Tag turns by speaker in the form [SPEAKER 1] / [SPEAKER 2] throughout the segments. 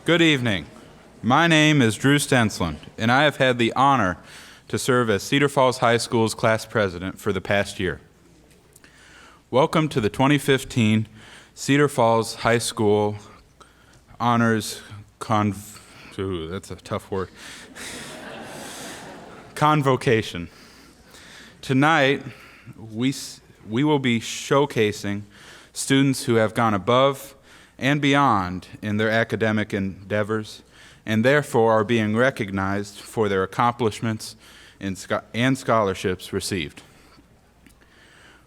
[SPEAKER 1] Good evening. My name is Drew Stensland, and I have had the honor to serve as Cedar Falls High School's class president for the past year. Welcome to the 2015 Cedar Falls High School Honors that's a tough word. Convocation. Tonight, we will be showcasing students who have gone above and beyond in their academic endeavors, and therefore are being recognized for their accomplishments and scholarships received.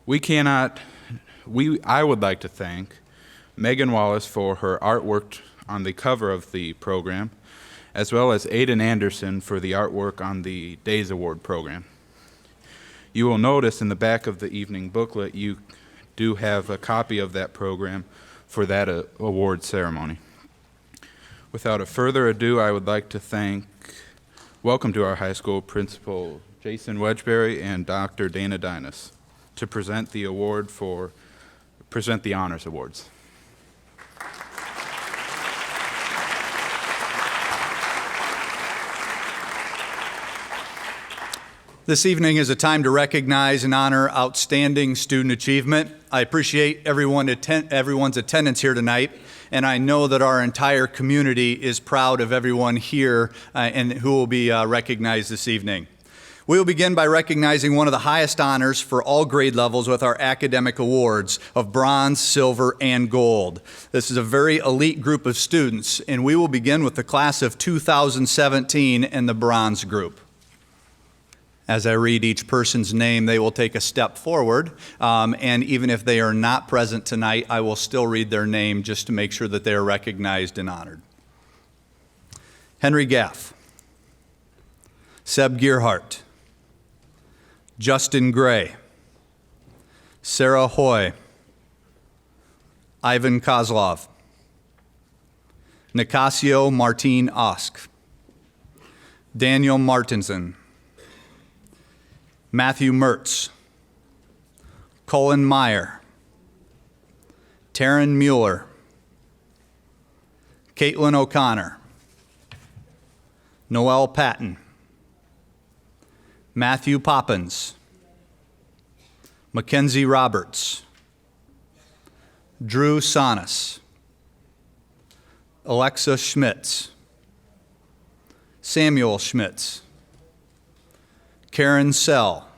[SPEAKER 1] I would like to thank Megan Wallace for her artwork on the cover of the program, as well as Aiden Anderson for the artwork on the Days Award program. You will notice in the back of the evening booklet you do have a copy of that program for that award ceremony. Without a further ado, I would like to welcome to our high school Principal Jason Wedgbury and Dr. Dana Dinas to present the honors awards.
[SPEAKER 2] This evening is a time to recognize and honor outstanding student achievement. I appreciate everyone's attendance here tonight, and I know that our entire community is proud of everyone here and who will be recognized this evening. We will begin by recognizing one of the highest honors for all grade levels with our academic awards of bronze, silver, and gold. This is a very elite group of students, and we will begin with the class of 2017 and the bronze group. As I read each person's name, they will take a step forward, and even if they are not present tonight, I will still read their name just to make sure that they are recognized and honored. Henry Gaff, Seb Gearhart, Justin Gray, Sarah Hoy, Ivan Kozlov, Nicasio Martin Osk, Daniel Martinson, Matthew Mertz, Colin Meyer, Taryn Mueller, Caitlin O'Connor, Noel Patton, Matthew Poppins, Mackenzie Roberts, Drew Sonis, Alexa Schmitz, Samuel Schmitz, Karen Sell,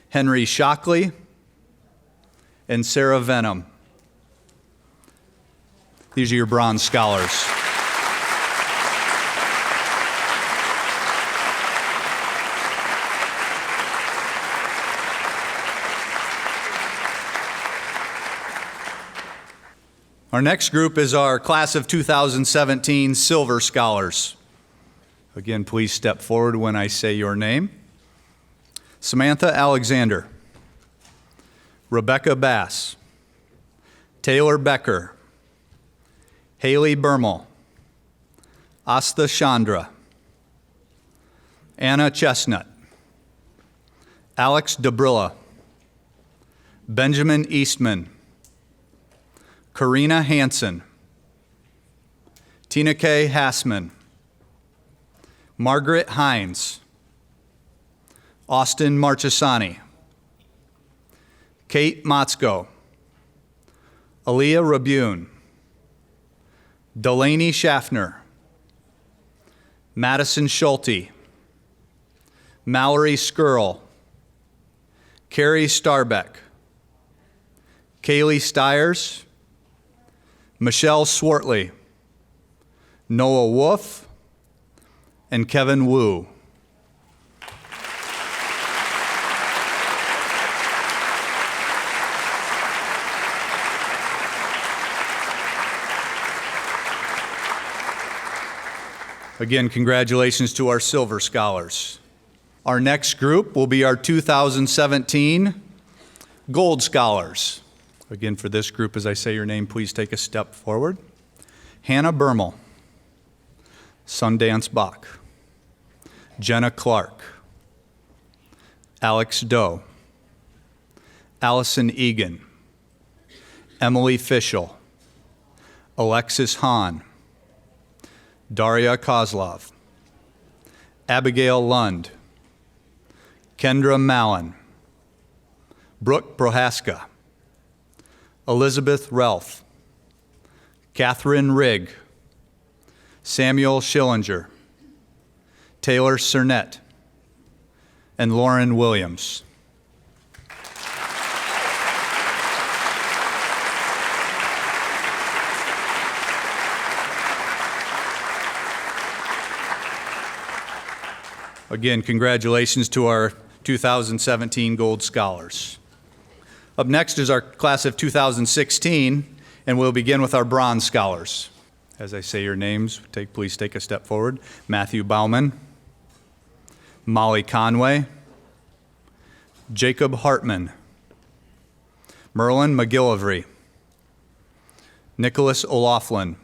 [SPEAKER 2] Henry Shockley, and Sarah Venom. These are your bronze scholars. Our next group is our class of 2017 Silver Scholars. Again, please step forward when I say your name. Samantha Alexander, Rebecca Bass, Taylor Becker, Haley Bermel, Asta Chandra, Anna Chestnut, Alex Dabrilla, Benjamin Eastman, Karina Hansen, Tina K. Hassman, Margaret Hines, Austin Marchesani, Kate Motzko, Aaliyah Rabune, Delaney Schaffner, Madison Schulte, Mallory Skirl, Carrie Starbeck, Kaylee Stiers, Michelle Swartley, Noah Wolf, and Kevin Wu. Again, congratulations to our Silver Scholars. Our next group will be our 2017 Gold Scholars. Again, for this group, as I say your name, please take a step forward. Hannah Bermel, Sundance Bach, Jenna Clark, Alex Doe, Allison Egan, Emily Fischel, Alexis Hahn, Daria Kozlov, Abigail Lund, Kendra Mallon, Brooke Prohaska, Elizabeth Relf, Catherine Rigg, Samuel Schillinger, Taylor Cernett, and Lauren Williams. Again, congratulations to our 2017 Gold Scholars. Up next is our class of 2016, and we'll begin with our Bronze Scholars. As I say your names, please take a step forward. Matthew Bauman, Molly Conway, Jacob Hartman, Merlin McGillivray, Nicholas O'Laughlin,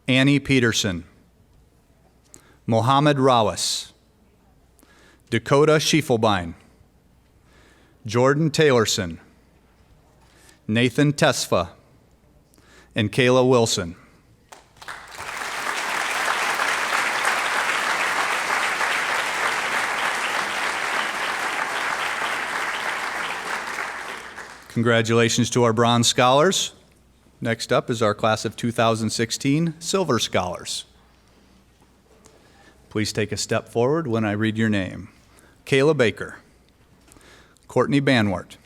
[SPEAKER 2] Annie Peterson, Mohammed Rawas, Dakota Schiefelbein, Jordan Taylorson, Nathan Tesfa, and Kayla Wilson. Congratulations to our Bronze Scholars. Next up is our class of 2016 Silver Scholars. Please take a step forward when I read your name. Kayla Baker, Courtney Banwart,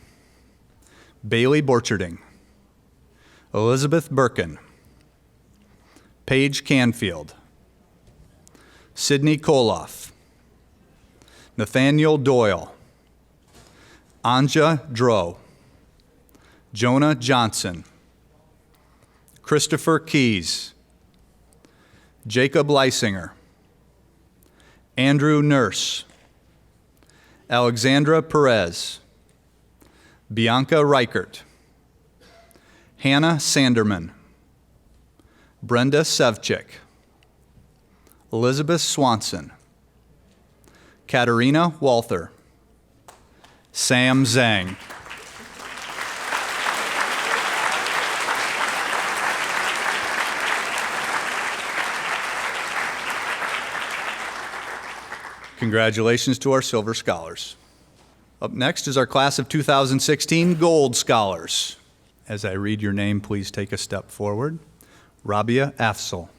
[SPEAKER 2] Bailey Borcherding, Elizabeth Birkin, Paige Canfield, Sydney Koloff, Nathaniel Doyle, Anja Drow, Jonah Johnson, Christopher Keys, Jacob Leisinger, Andrew Nurse, Alexandra Perez, Bianca Reichert, Hannah Sanderman, Brenda Sevchik, Elizabeth Swanson, Katerina Walther, Sam Zhang. Congratulations to our Silver Scholars. Up next is our class of 2016 Gold Scholars. As I read your name, please take a step forward. Rabia Afzal,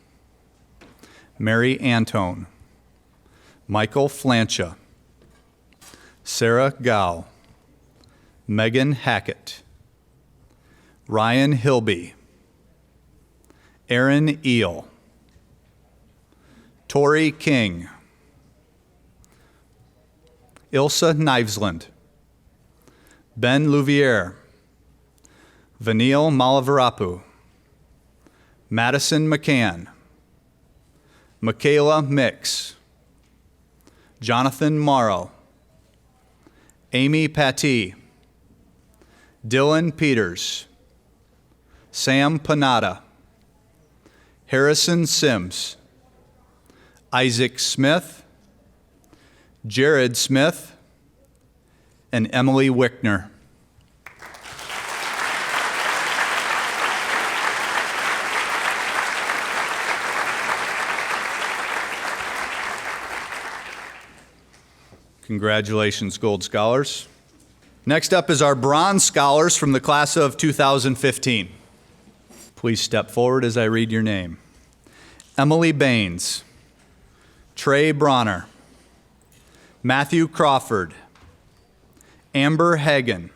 [SPEAKER 2] Mary Antone, Michael Flancha, Sarah Gao, Megan Hackett, Ryan Hilby, Aaron Eel, Tori King, Ilsa Knivesland, Ben Louviere, Vanille Malavarapu, Madison McCann, Michaela Mix, Jonathan Morrow, Amy Pattee, Dylan Peters, Sam Panada, Harrison Sims, Isaac Smith, Jared Smith, and Emily Wickner. Congratulations, Gold Scholars. Next up is our Bronze Scholars from the class of 2015. Please step forward as I read your name. Emily Baines, Trey Bronner, Matthew Crawford, Amber Hagan,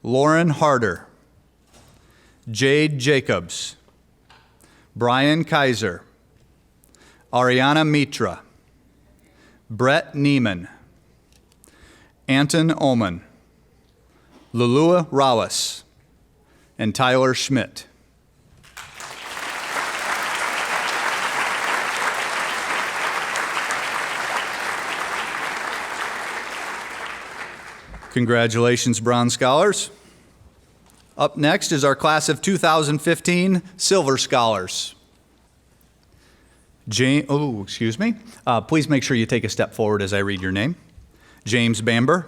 [SPEAKER 2] Lauren Harder, Jade Jacobs, Brian Kaiser, Ariana Mitra, Brett Neiman, Anton Oman, Lulua Rawas, and Tyler Schmidt. Congratulations, Bronze Scholars. Up next is our class of 2015 Silver Scholars. Please make sure you take a step forward as I read your name. James Bamber,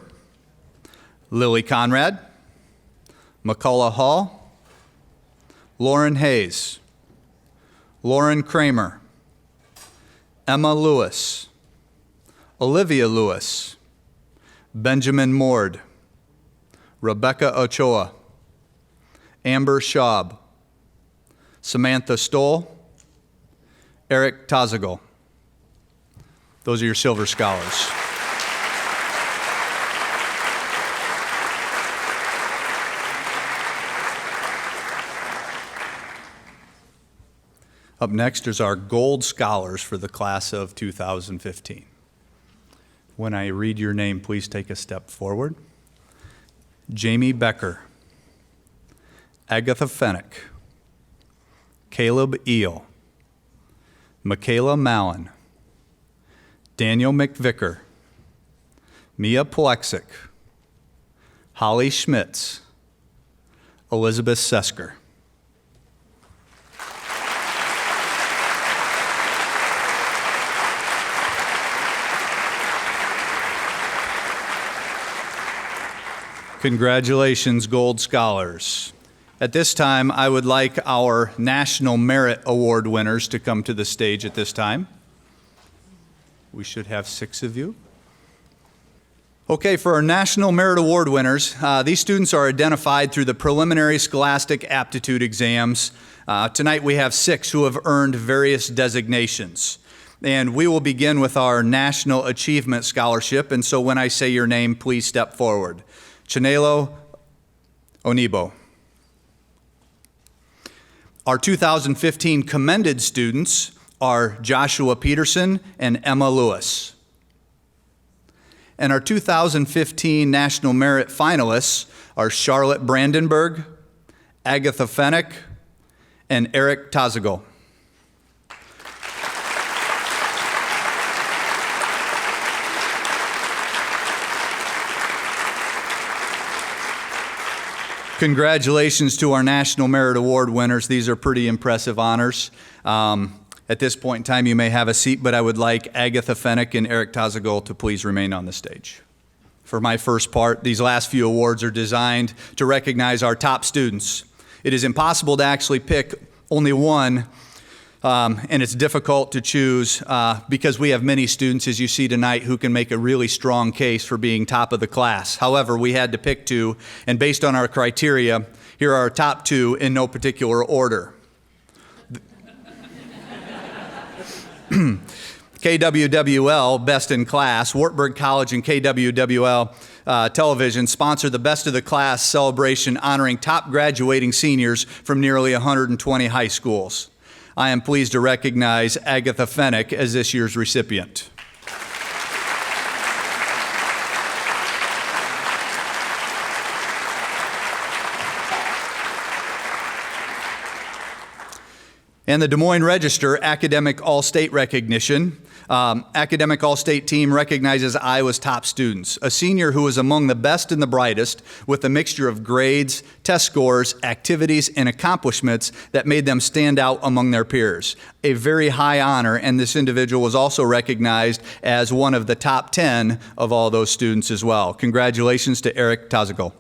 [SPEAKER 2] Lily Conrad, McCullough Hall, Lauren Hayes, Lauren Kramer, Emma Lewis, Olivia Lewis, Benjamin Mord, Rebecca Ochoa, Amber Schaub, Samantha Stoll, Eric Tazago. Those are your Silver Scholars. Up next is our Gold Scholars for the class of 2015. When I read your name, please take a step forward. Jamie Becker, Agatha Fennick, Caleb Eel, Michaela Mallon, Daniel McVicker, Mia Plexic, Holly Schmitz, Elizabeth Sesker. Congratulations, Gold Scholars. At this time, I would like our National Merit Award winners to come to the stage at this time. We should have 6 of you. Okay, for our National Merit Award winners, these students are identified through the preliminary scholastic aptitude exams. Tonight we have 6 who have earned various designations. And we will begin with our National Achievement Scholarship, and so when I say your name, please step forward. Chinelo Onibo. Our 2015 commended students are Joshua Peterson and Emma Lewis. And our 2015 National Merit finalists are Charlotte Brandenburg, Agatha Fennick, and Eric Tazago. Congratulations to our National Merit Award winners. These are pretty impressive honors. At this point in time, you may have a seat, but I would like Agatha Fennick and Eric Tazago to please remain on the stage. For my first part, these last few awards are designed to recognize our top students. It is impossible to actually pick only one, and it's difficult to choose because we have many students, as you see tonight, who can make a really strong case for being top of the class. However, we had to pick 2, and based on our criteria, here are our top 2 in no particular order. KWWL, Best in Class, Wartburg College and KWWL Television sponsor the Best of the Class celebration honoring top graduating seniors from nearly 120 high schools. I am pleased to recognize Agatha Fennick as this year's recipient. And the Des Moines Register Academic All-State recognition. Academic All-State team recognizes Iowa's top students, a senior who was among the best and the brightest with a mixture of grades, test scores, activities, and accomplishments that made them stand out among their peers. A very high honor, and this individual was also recognized as one of the top 10 of all those students as well. Congratulations to Eric Tazago.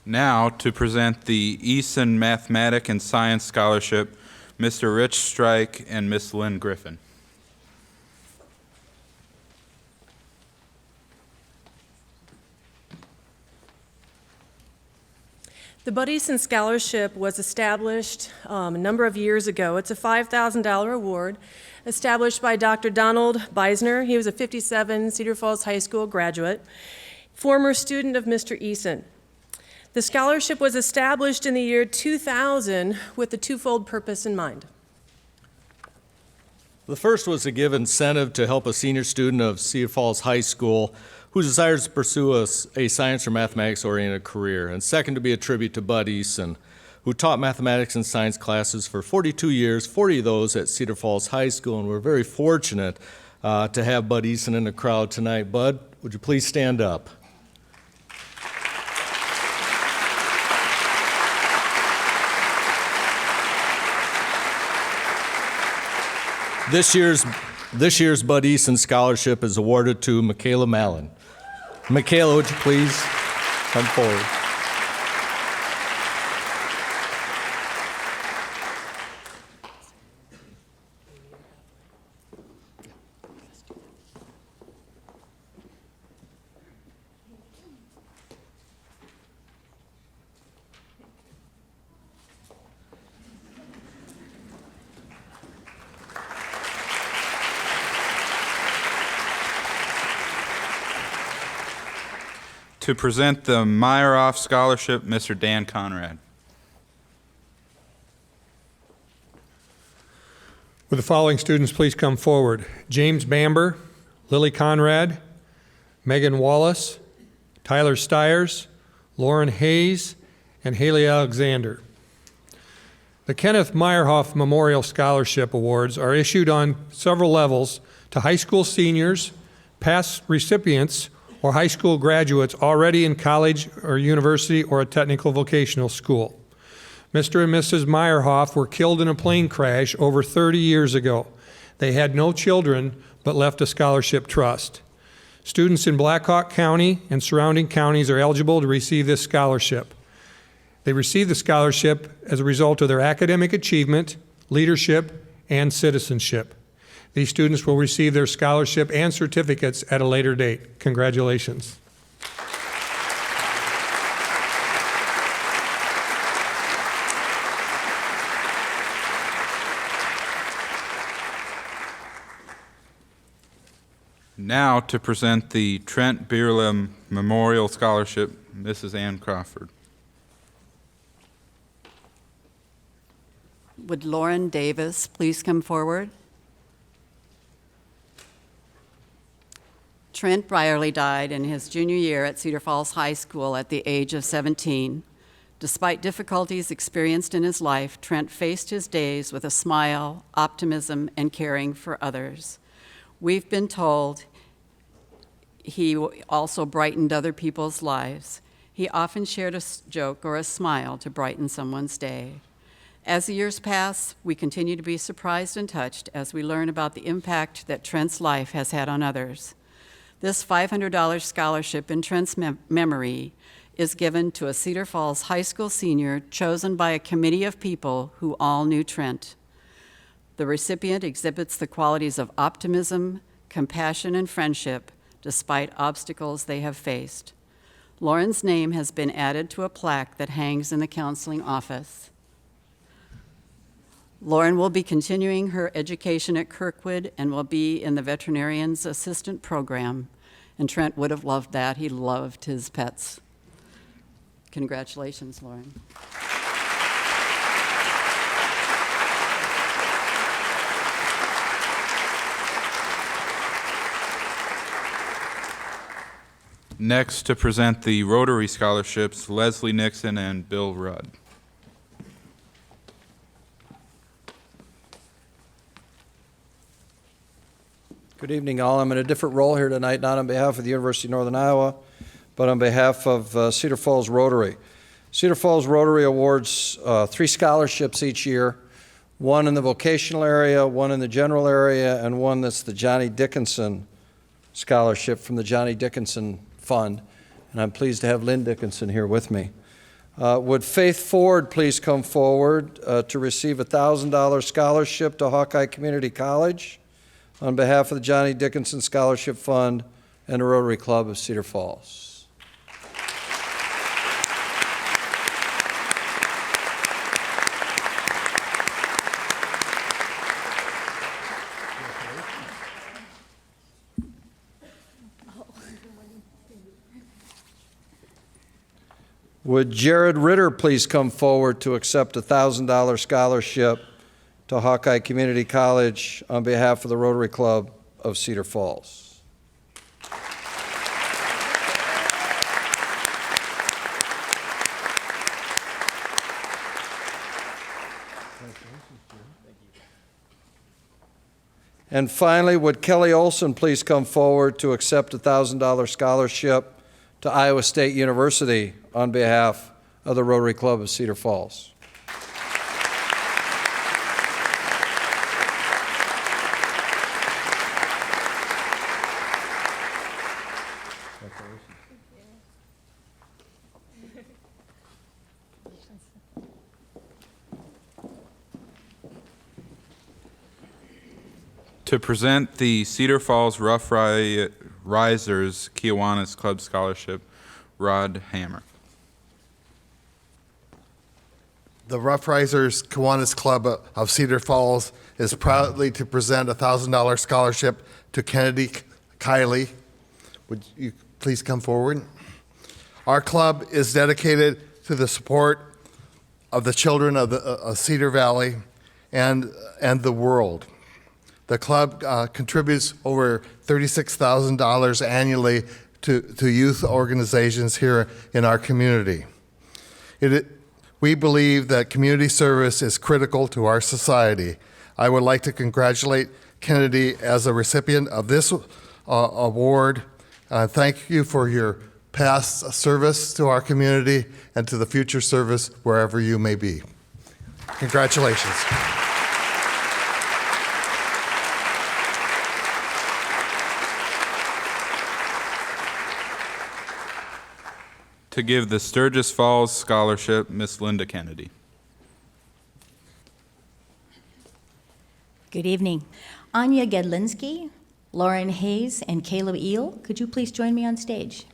[SPEAKER 1] Now, to present the Eason Mathematics and Science Scholarship, Mr. Rich Strike and Miss Lynn Griffin.
[SPEAKER 3] The Bud Eason Scholarship was established a number of years ago. It's a $5,000 award established by Dr. Donald Beisner. He was a 57 Cedar Falls High School graduate, former student of Mr. Eason. The scholarship was established in the year 2000 with a twofold purpose in mind.
[SPEAKER 4] The first was to give incentive to help a senior student of Cedar Falls High School who desires to pursue a science or mathematics-oriented career. And second, to be a tribute to Bud Eason, who taught mathematics and science classes for 42 years, 40 of those at Cedar Falls High School. And we're very fortunate to have Bud Eason in the crowd tonight. Bud, would you please stand up? This year's This year's Bud Easton Scholarship is awarded to Michaela Mallon. Michaela, would you please come forward?
[SPEAKER 1] To present the Meyerhoff Scholarship, Mr. Dan Conrad.
[SPEAKER 5] Would the following students please come forward? James Bamber, Lily Conrad, Megan Wallace, Tyler Stiers, Lauren Hayes, and Haley Alexander. The Kenneth Meyerhoff Memorial Scholarship Awards are issued on several levels to high school seniors, past recipients, or high school graduates already in college or university or a technical vocational school. Mr. and Mrs. Meyerhoff were killed in a plane crash over 30 years ago. They had no children but left a scholarship trust. Students in Black Hawk County and surrounding counties are eligible to receive this scholarship. They receive the scholarship as a result of their academic achievement, leadership, and citizenship. These students will receive their scholarship and certificates at a later date. Congratulations.
[SPEAKER 1] Now to present the Trent Bierlem Memorial Scholarship, Mrs. Ann Crawford.
[SPEAKER 6] Would Lauren Davis please come forward? Trent Brierly died in his junior year at Cedar Falls High School at the age of 17. Despite difficulties experienced in his life, Trent faced his days with a smile, optimism, and caring for others. We've been told he also brightened other people's lives. He often shared a joke or a smile to brighten someone's day. As the years pass, we continue to be surprised and touched as we learn about the impact that Trent's life has had on others. This $500 scholarship in Trent's memory is given to a Cedar Falls High School senior chosen by a committee of people who all knew Trent. The recipient exhibits the qualities of optimism, compassion, and friendship despite obstacles they have faced. Lauren's name has been added to a plaque that hangs in the counseling office. Lauren will be continuing her education at Kirkwood and will be in the veterinarian's assistant program. And Trent would have loved that. He loved his pets. Congratulations, Lauren.
[SPEAKER 1] Next to present the Rotary Scholarships, Leslie Nixon and Bill Rudd.
[SPEAKER 7] Good evening, all. I'm in a different role here tonight, not on behalf of the University of Northern Iowa, but on behalf of Cedar Falls Rotary. Cedar Falls Rotary awards 3 scholarships each year, one in the vocational area, one in the general area, and one that's the Johnny Dickinson Scholarship from the Johnny Dickinson Fund. And I'm pleased to have Lynn Dickinson here with me. Would Faith Ford please come forward to receive a $1,000 scholarship to Hawkeye Community College on behalf of the Johnny Dickinson Scholarship Fund and the Rotary Club of Cedar Falls. Would Jared Ritter please come forward to accept a $1,000 scholarship to Hawkeye Community College on behalf of the Rotary Club of Cedar Falls? And finally, would Kelly Olson please come forward to accept a $1,000 scholarship to Iowa State University on behalf of the Rotary Club of Cedar Falls?
[SPEAKER 1] To present the Cedar Falls Rough Risers Kiwanis Club Scholarship, Rod Hammer.
[SPEAKER 8] The Rough Risers Kiwanis Club of Cedar Falls is proudly to present a $1,000 scholarship to Kennedy Kiley. Would you please come forward? Our club is dedicated to the support of the children of the Cedar Valley and the world. The club contributes over $36,000 annually to youth organizations here in our community. We believe that community service is critical to our society. I would like to congratulate Kennedy as a recipient of this award. Thank you for your past service to our community and to the future service wherever you may be. Congratulations.
[SPEAKER 1] To give the Sturgis Falls Scholarship, Miss Linda Kennedy.
[SPEAKER 9] Good evening. Anya Gedlinski, Lauren Hayes, and Caleb Eel, could you please join me on stage?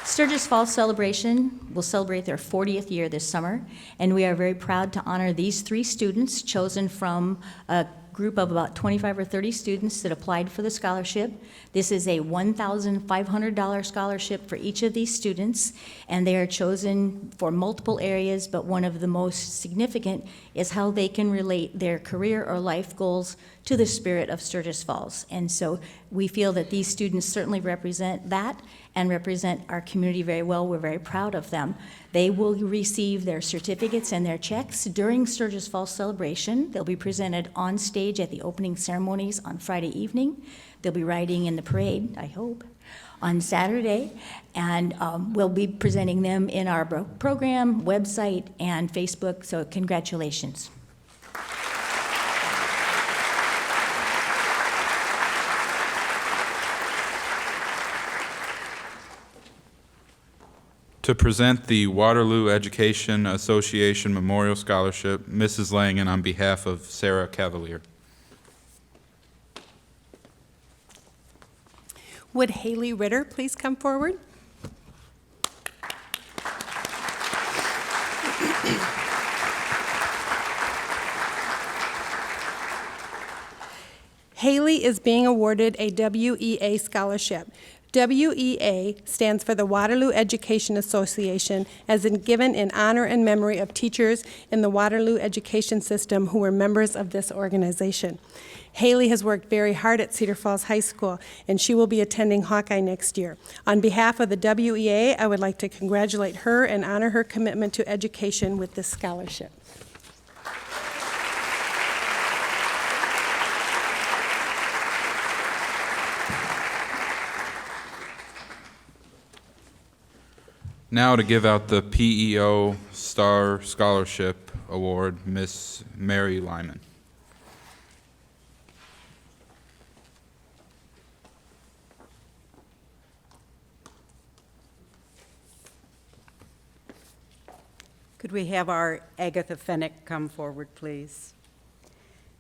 [SPEAKER 9] Sturgis Falls Celebration will celebrate their 40th year this summer, and we are very proud to honor these 3 students chosen from a group of about 25 or 30 students that applied for the scholarship. This is a $1,500 scholarship for each of these students, and they are chosen for multiple areas, but one of the most significant is how they can relate their career or life goals to the spirit of Sturgis Falls. And so we feel that these students certainly represent that and represent our community very well. We're very proud of them. They will receive their certificates and their checks during Sturgis Falls celebration. They'll be presented on stage at the opening ceremonies on Friday evening. They'll be riding in the parade, I hope, on Saturday. And we'll be presenting them in our program, website, and Facebook. So congratulations.
[SPEAKER 1] To present the Waterloo Education Association Memorial Scholarship, Mrs. Langen, on behalf of Sarah Cavalier.
[SPEAKER 10] Would Haley Ritter please come forward? Haley is being awarded a WEA scholarship. WEA stands for the Waterloo Education Association, as in given in honor and memory of teachers in the Waterloo education system who were members of this organization. Haley has worked very hard at Cedar Falls High School, and she will be attending Hawkeye next year. On behalf of the WEA, I would like to congratulate her and honor her commitment to education with this scholarship.
[SPEAKER 1] Now to give out the PEO Star Scholarship Award, Miss Mary Lyman.
[SPEAKER 11] Could we have our Agatha Fennick come forward, please?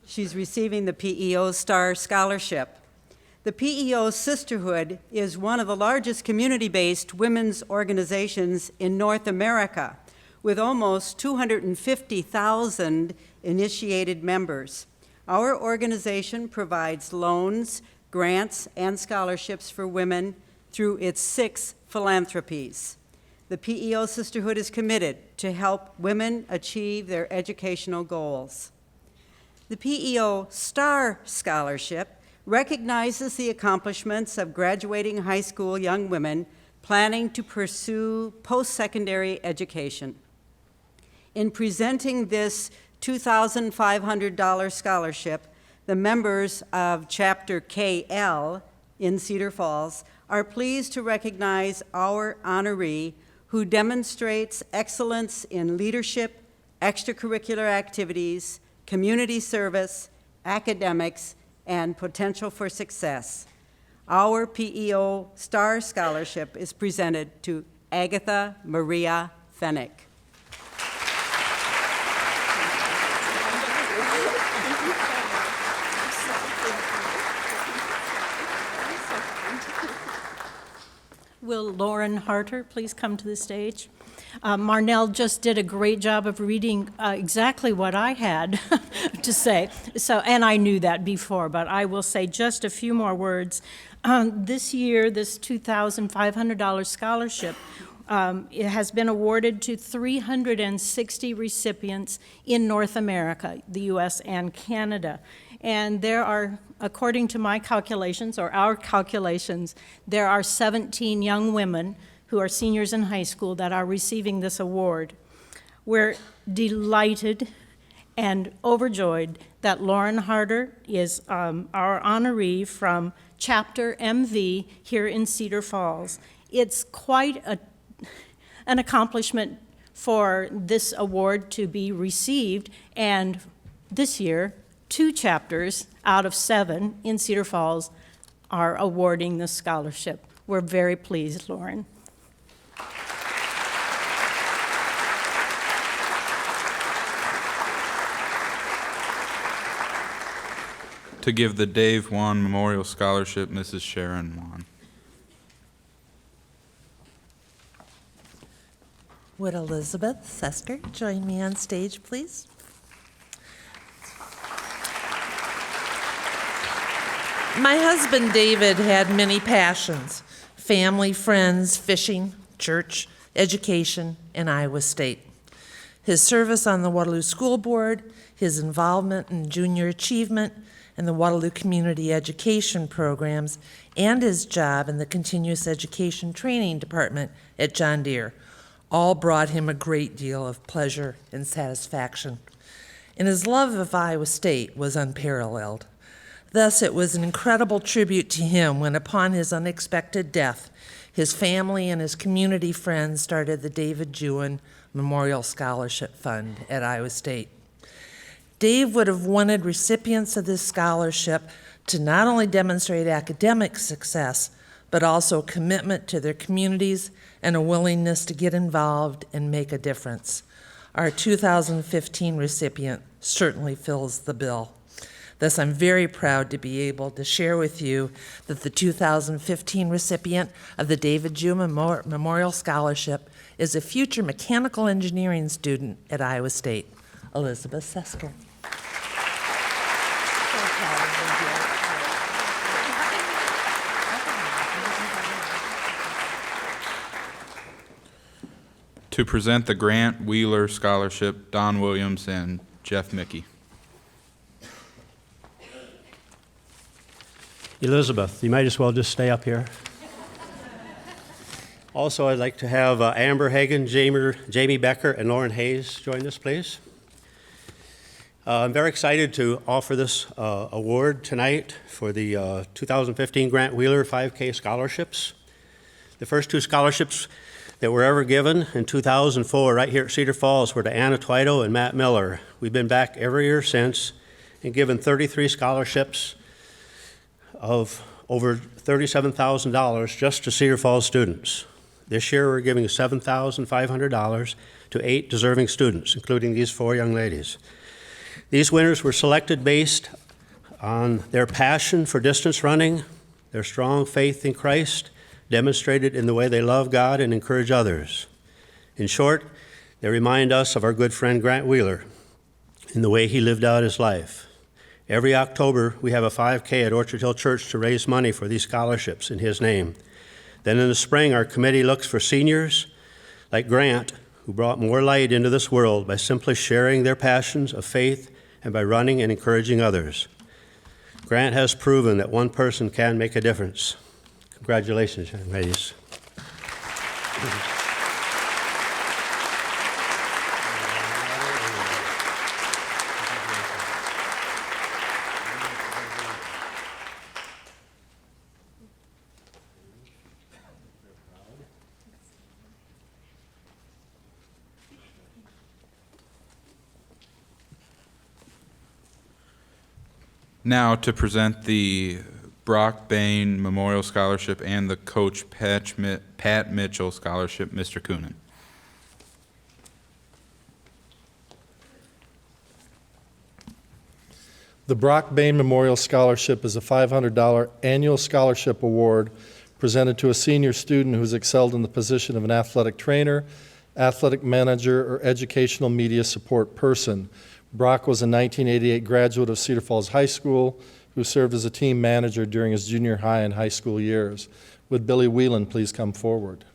[SPEAKER 11] She's receiving the PEO Star Scholarship. The PEO Sisterhood is one of the largest community-based women's organizations in North America, with almost 250,000 initiated members. Our organization provides loans, grants, and scholarships for women through its 6 philanthropies. The PEO Sisterhood is committed to help women achieve their educational goals. The PEO Star Scholarship recognizes the accomplishments of graduating high school young women planning to pursue post-secondary education. In presenting this $2,500 scholarship, the members of Chapter KL in Cedar Falls are pleased to recognize our honoree who demonstrates excellence in leadership, extracurricular activities, community service, academics, and potential for success. Our PEO Star Scholarship is presented to Agatha Maria Fennick.
[SPEAKER 12] Will Lauren Harter please come to the stage? Marnell just did a great job of reading exactly what I had to say. So, and I knew that before, but I will say just a few more words. This year, this $2,500 scholarship it has been awarded to 360 recipients in North America, the U.S. and Canada. And there are, according to my calculations, or our calculations, there are 17 young women who are seniors in high school that are receiving this award. We're delighted and overjoyed that Lauren Harder is our honoree from Chapter MV here in Cedar Falls. It's quite an accomplishment for this award to be received, and this year, 2 chapters out of 7 in Cedar Falls are awarding the scholarship. We're very pleased, Lauren.
[SPEAKER 1] To give the Dave Wan Memorial Scholarship, Mrs. Sharon Wan.
[SPEAKER 13] Would Elizabeth Sesker join me on stage, please? My husband David had many passions: family, friends, fishing, church, education, and Iowa State. His service on the Waterloo School Board, his involvement in junior achievement and the Waterloo Community Education programs, and his job in the Continuous Education Training Department at John Deere all brought him a great deal of pleasure and satisfaction. And his love of Iowa State was unparalleled. Thus, it was an incredible tribute to him when, upon his unexpected death, his family and his community friends started the David Jewin Memorial Scholarship Fund at Iowa State. Dave would have wanted recipients of this scholarship to not only demonstrate academic success, but also commitment to their communities and a willingness to get involved and make a difference. Our 2015 recipient certainly fills the bill. Thus, I'm very proud to be able to share with you that the 2015 recipient of the David Jewin Memorial Scholarship is a future mechanical engineering student at Iowa State, Elizabeth Sesker.
[SPEAKER 1] To present the Grant Wheeler Scholarship, Don Williams and Jeff Mickey.
[SPEAKER 14] Elizabeth, you might as well just stay up here. Also, I'd like to have Amber Hagan, Jamie Becker, and Lauren Hayes join us, please. I'm very excited to offer this award tonight for the 2015 Grant Wheeler 5K scholarships. The first 2 scholarships that were ever given in 2004 right here at Cedar Falls were to Anna Twito and Matt Miller. We've been back every year since and given 33 scholarships of over $37,000 just to Cedar Falls students. This year we're giving $7,500 to 8 deserving students, including these 4 young ladies. These winners were selected based on their passion for distance running, their strong faith in Christ, demonstrated in the way they love God and encourage others. In short, they remind us of our good friend Grant Wheeler in the way he lived out his life. Every October, we have a 5K at Orchard Hill Church to raise money for these scholarships in his name. Then in the spring, our committee looks for seniors like Grant, who brought more light into this world by simply sharing their passions of faith and by running and encouraging others. Grant has proven that one person can make a difference. Congratulations, young ladies.
[SPEAKER 1] Now to present the Brock Bain Memorial Scholarship and the Coach Pat Mitchell Scholarship, Mr. Coonan.
[SPEAKER 15] The Brock Bain Memorial Scholarship is a $500 annual scholarship award presented to a senior student who's excelled in the position of an athletic trainer, athletic manager, or educational media support person. Brock was a 1988 graduate of Cedar Falls High School who served as a team manager during his junior high and high school years. Would Billy Whelan please come forward?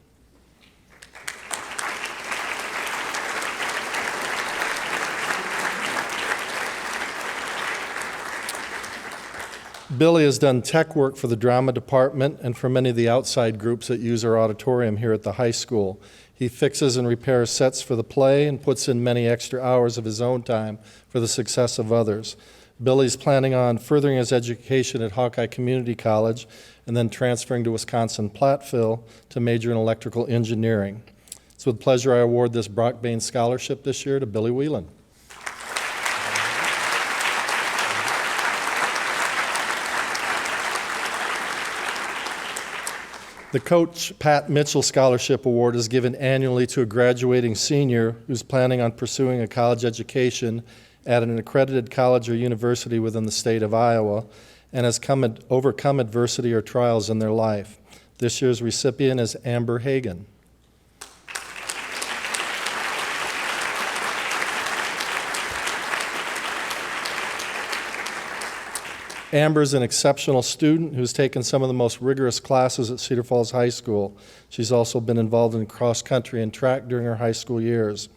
[SPEAKER 15] Billy has done tech work for the drama department and for many of the outside groups that use our auditorium here at the high school. He fixes and repairs sets for the play and puts in many extra hours of his own time for the success of others. Billy's planning on furthering his education at Hawkeye Community College and then transferring to Wisconsin-Platteville to major in electrical engineering. It's with pleasure I award this Brock Bain Scholarship this year to Billy Whelan. The Coach Pat Mitchell Scholarship Award is given annually to a graduating senior who's planning on pursuing a college education at an accredited college or university within the state of Iowa and has overcome adversity or trials in their life. This year's recipient is Amber Hagan. Amber is an exceptional student who's taken some of the most rigorous classes at Cedar Falls High School. She's also been involved in cross country and track during her high school years.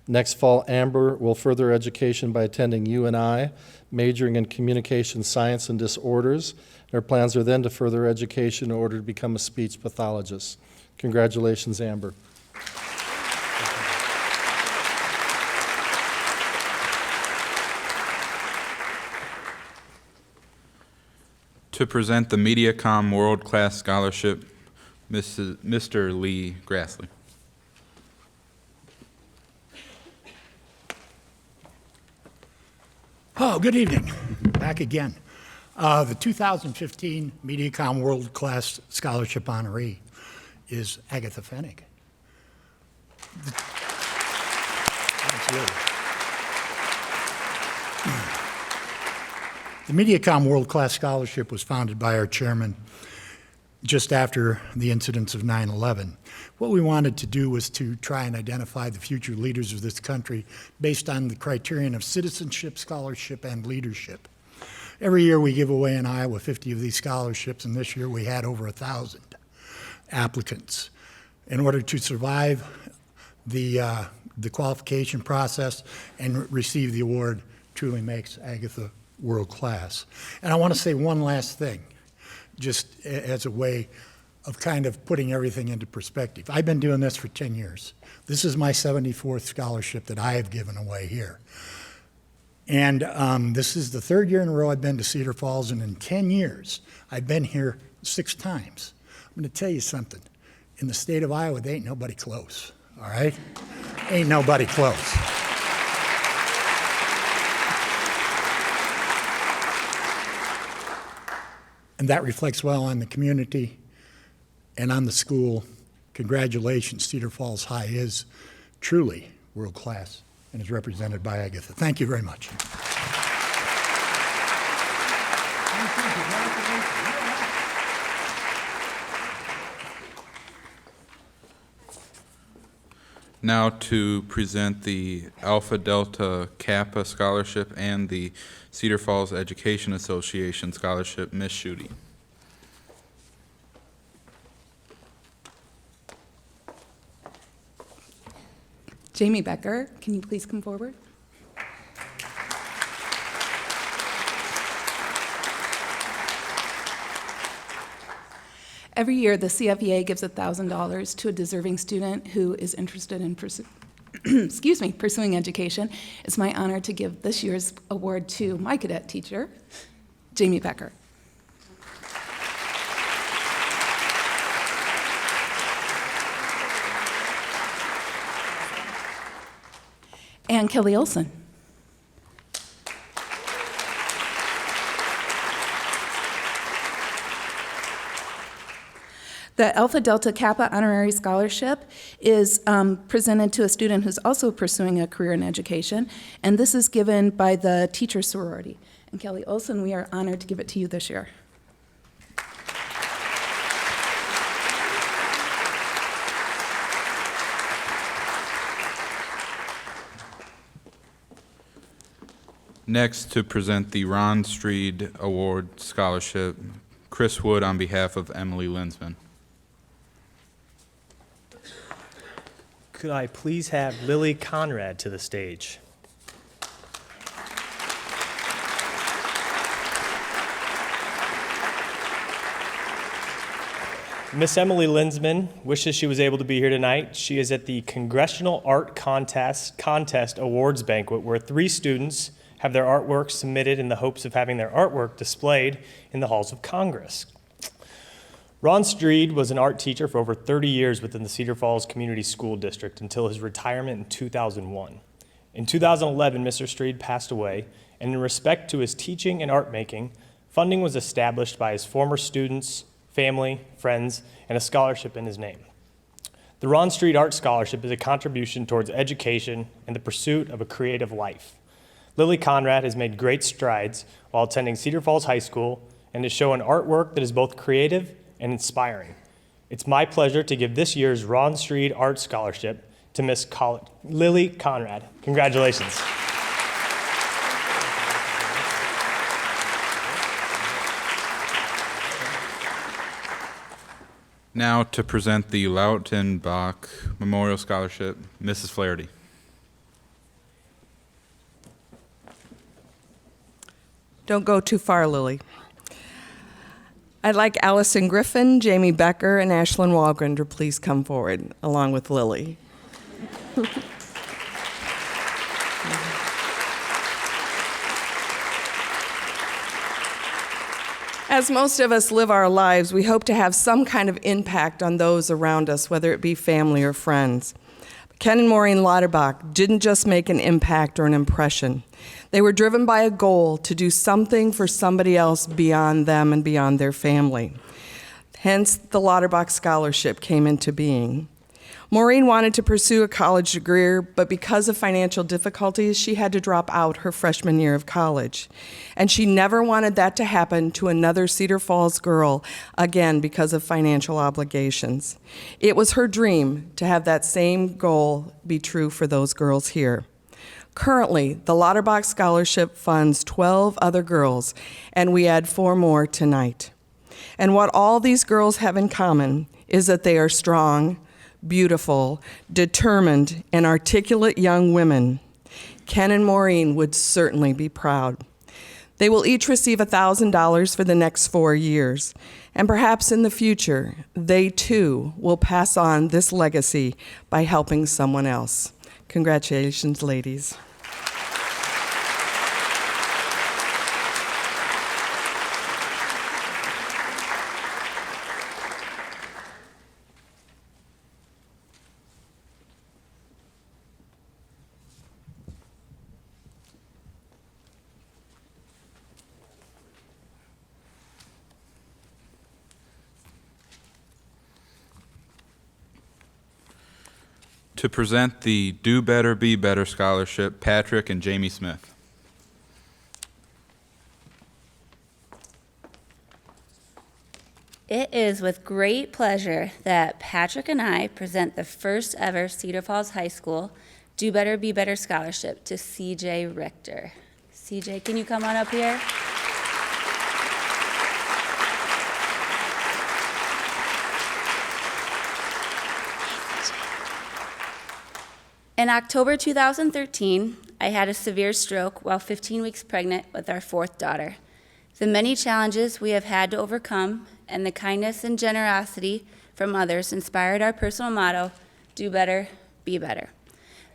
[SPEAKER 15] Next fall, Amber will further her education by attending UNI, majoring in communication science and disorders. Her plans are then to further her education in order to become a speech pathologist. Congratulations, Amber.
[SPEAKER 1] To present the MediaCom World Class Scholarship, Mr. Lee Grassley.
[SPEAKER 16] Oh, good evening. Back again. The 2015 MediaCom World Class Scholarship honoree is Agatha Fennig. The MediaCom World Class Scholarship was founded by our chairman just after the incidents of 9/11. What we wanted to do was to try and identify the future leaders of this country based on the criterion of citizenship, scholarship, and leadership. Every year we give away in Iowa 50 of these scholarships, and this year we had over 1,000 applicants. In order to survive the qualification process and receive the award truly makes Agatha world class. And I want to say one last thing, just as a way of kind of putting everything into perspective. I've been doing this for 10 years. This is my 74th scholarship that I have given away here. And this is the third year in a row I've been to Cedar Falls, and in 10 years, I've been here 6 times. I'm going to tell you something. In the state of Iowa, there ain't nobody close, all right? Ain't nobody close. And that reflects well on the community and on the school. Congratulations, Cedar Falls High is truly world class and is represented by Agatha. Thank you very much.
[SPEAKER 1] Now to present the Alpha Delta Kappa Scholarship and the Cedar Falls Education Association Scholarship, Ms. Schutte.
[SPEAKER 17] Jamie Becker, can you please come forward? Every year, the CFEA gives $1,000 to a deserving student who is interested in pursuing education. It's my honor to give this year's award to my cadet teacher, Jamie Becker. And Kelly Olson. The Alpha Delta Kappa Honorary Scholarship is presented to a student who's also pursuing a career in education, and this is given by the teacher sorority. And Kelly Olson, we are honored to give it to you this year.
[SPEAKER 1] Next, to present the Ron Streed Award Scholarship, Chris Wood on behalf of Emily Linsman.
[SPEAKER 18] Could I please have Lily Conrad to the stage? Miss Emily Linsman wishes she was able to be here tonight. She is at the Congressional Art Contest Awards Banquet, where 3 students have their artwork submitted in the hopes of having their artwork displayed in the halls of Congress. Ron Streed was an art teacher for over 30 years within the Cedar Falls Community School District until his retirement in 2001. In 2011, Mr. Streed passed away, and in respect to his teaching and art making, funding was established by his former students, family, friends, and a scholarship in his name. The Ron Streed Art Scholarship is a contribution towards education and the pursuit of a creative life. Lily Conrad has made great strides while attending Cedar Falls High School and has shown artwork that is both creative and inspiring. It's my pleasure to give this year's Ron Streed Art Scholarship to Miss Lily Conrad. Congratulations.
[SPEAKER 1] Now to present the Lautenbach Memorial Scholarship, Mrs. Flaherty.
[SPEAKER 19] Don't go too far, Lily. I'd like Allison Griffin, Jamie Becker, and Ashlyn Walgren to please come forward, along with Lily. As most of us live our lives, we hope to have some kind of impact on those around us, whether it be family or friends. Ken and Maureen Lauterbach didn't just make an impact or an impression. They were driven by a goal to do something for somebody else beyond them and beyond their family. Hence, the Lauterbach Scholarship came into being. Maureen wanted to pursue a college degree, but because of financial difficulties, she had to drop out her freshman year of college. And she never wanted that to happen to another Cedar Falls girl, again, because of financial obligations. It was her dream to have that same goal be true for those girls here. Currently, the Lauterbach Scholarship funds 12 other girls, and we add 4 more tonight. And what all these girls have in common is that they are strong, beautiful, determined, and articulate young women. Ken and Maureen would certainly be proud. They will each receive $1,000 for the next 4 years, and perhaps in the future, they too will pass on this legacy by helping someone else. Congratulations, ladies.
[SPEAKER 1] To present the Do Better, Be Better Scholarship, Patrick and Jamie Smith.
[SPEAKER 20] It is with great pleasure that Patrick and I present the first ever Cedar Falls High School Do Better, Be Better Scholarship to CJ Richter. CJ, can you come on up here? In October 2013, I had a severe stroke while 15 weeks pregnant with our 4th daughter. The many challenges we have had to overcome and the kindness and generosity from others inspired our personal motto, do better, be better.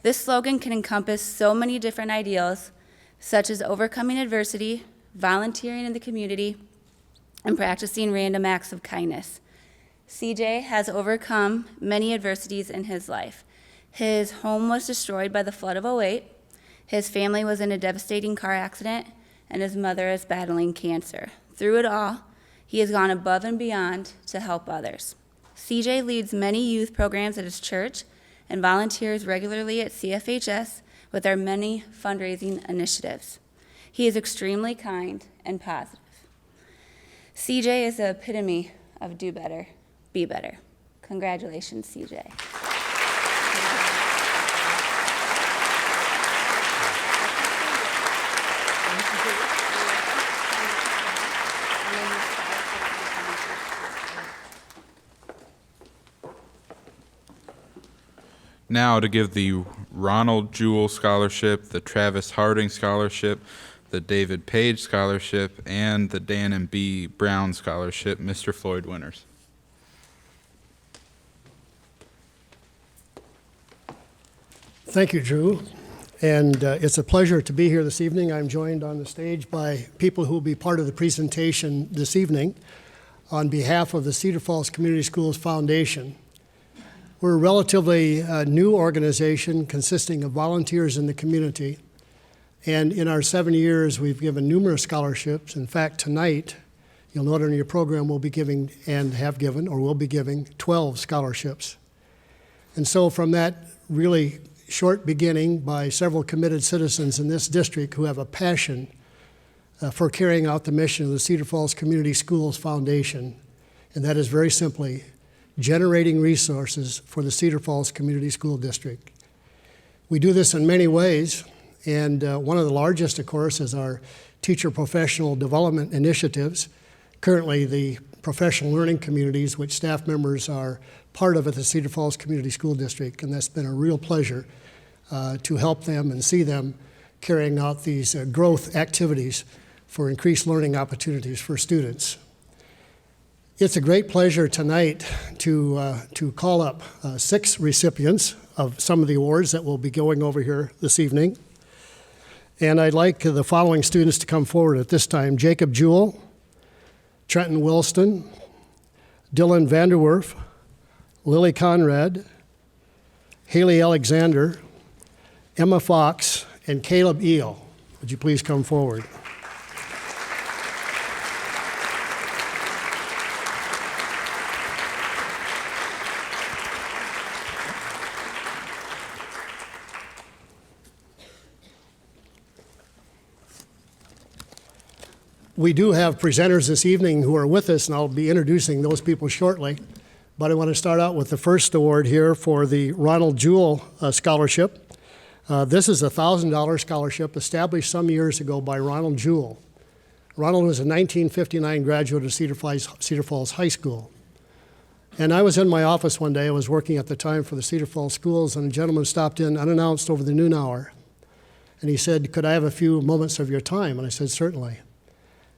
[SPEAKER 20] This slogan can encompass so many different ideals, such as overcoming adversity, volunteering in the community, and practicing random acts of kindness. CJ has overcome many adversities in his life. His home was destroyed by the flood of '08, his family was in a devastating car accident, and his mother is battling cancer. Through it all, he has gone above and beyond to help others. CJ leads many youth programs at his church and volunteers regularly at CFHS with our many fundraising initiatives. He is extremely kind and positive. CJ is the epitome of do better, be better. Congratulations, CJ.
[SPEAKER 1] Now to give the Ronald Jewell Scholarship, the Travis Harding Scholarship, the David Page Scholarship, and the Dan and B. Brown Scholarship, Mr. Floyd Winters.
[SPEAKER 21] Thank you, Drew. And it's a pleasure to be here this evening. I'm joined on the stage by people who will be part of the presentation this evening on behalf of the Cedar Falls Community Schools Foundation. We're a relatively new organization consisting of volunteers in the community. And in our 7 years, we've given numerous scholarships. In fact, tonight, you'll note on your program, we'll be giving and have given or will be giving 12 scholarships. And so from that really short beginning by several committed citizens in this district who have a passion for carrying out the mission of the Cedar Falls Community Schools Foundation, and that is very simply generating resources for the Cedar Falls Community School District. We do this in many ways, and one of the largest, of course, is our teacher professional development initiatives. Currently, the professional learning communities, which staff members are part of at the Cedar Falls Community School District, and that's been a real pleasure to help them and see them carrying out these growth activities for increased learning opportunities for students. It's a great pleasure tonight to call up 6 recipients of some of the awards that will be going over here this evening. And I'd like the following students to come forward at this time: Jacob Jewell, Trenton Wilston, Dylan Vanderwerf, Lily Conrad, Haley Alexander, Emma Fox, and Caleb Eel. Would you please come forward? We do have presenters this evening who are with us, and I'll be introducing those people shortly. But I want to start out with the first award here for the Ronald Jewell Scholarship. This is a $1,000 scholarship established some years ago by Ronald Jewell. Ronald was a 1959 graduate of Cedar Falls High School. And I was in my office one day, I was working at the time for the Cedar Falls schools, and a gentleman stopped in unannounced over the noon hour. And he said, "Could I have a few moments of your time?" And I said, "Certainly."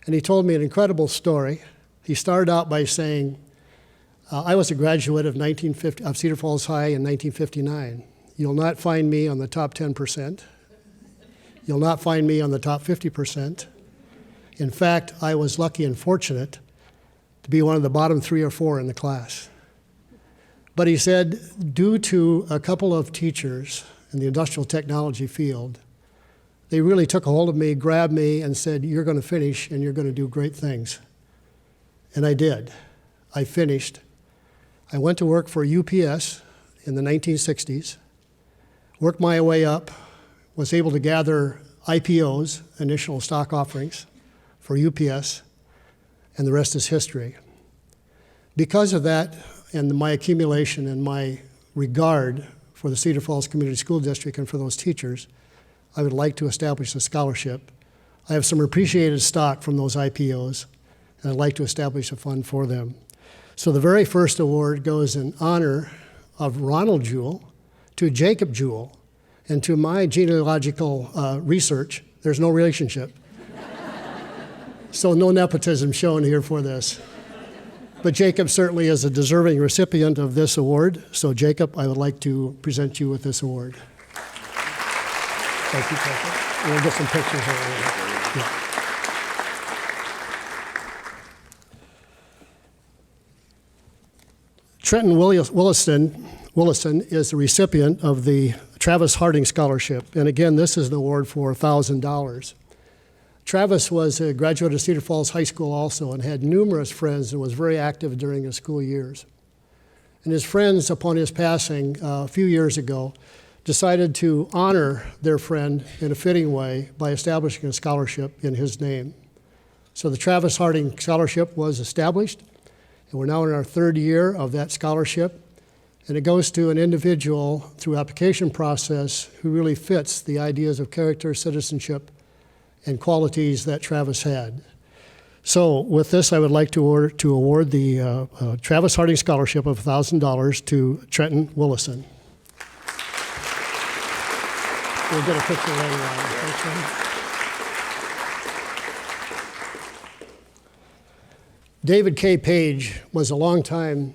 [SPEAKER 21] And he told me an incredible story. He started out by saying, I was a graduate of Cedar Falls High in 1959. You'll not find me on the top 10%. You'll not find me on the top 50%. In fact, I was lucky and fortunate to be one of the bottom 3 or 4 in the class. But he said, due to a couple of teachers in the industrial technology field, they really took a hold of me, grabbed me, and said, "You're going to finish and you're going to do great things." And I did. I finished. I went to work for UPS in the 1960s, worked my way up, was able to gather IPOs, initial stock offerings, for UPS, and the rest is history. Because of that and my accumulation and my regard for the Cedar Falls Community School District and for those teachers, I would like to establish a scholarship. I have some appreciated stock from those IPOs, and I'd like to establish a fund for them. So the very first award goes in honor of Ronald Jewell, to Jacob Jewell, and to my genealogical research. There's no relationship. So no nepotism shown here for this. But Jacob certainly is a deserving recipient of this award. So Jacob, I would like to present you with this award. Thank you, Jacob. We'll get some pictures over here. Yeah. Trenton Willison is the recipient of the Travis Harding Scholarship. And again, this is an award for $1,000. Travis was a graduate of Cedar Falls High School also and had numerous friends and was very active during his school years. And his friends, upon his passing a few years ago, decided to honor their friend in a fitting way by establishing a scholarship in his name. So the Travis Harding Scholarship was established, and we're now in our third year of that scholarship. And it goes to an individual through application process who really fits the ideas of character, citizenship, and qualities that Travis had. So with this, I would like to award the Travis Harding Scholarship of $1,000 to Trenton Willison. We'll get a picture later on. Thanks, David K. Page was a longtime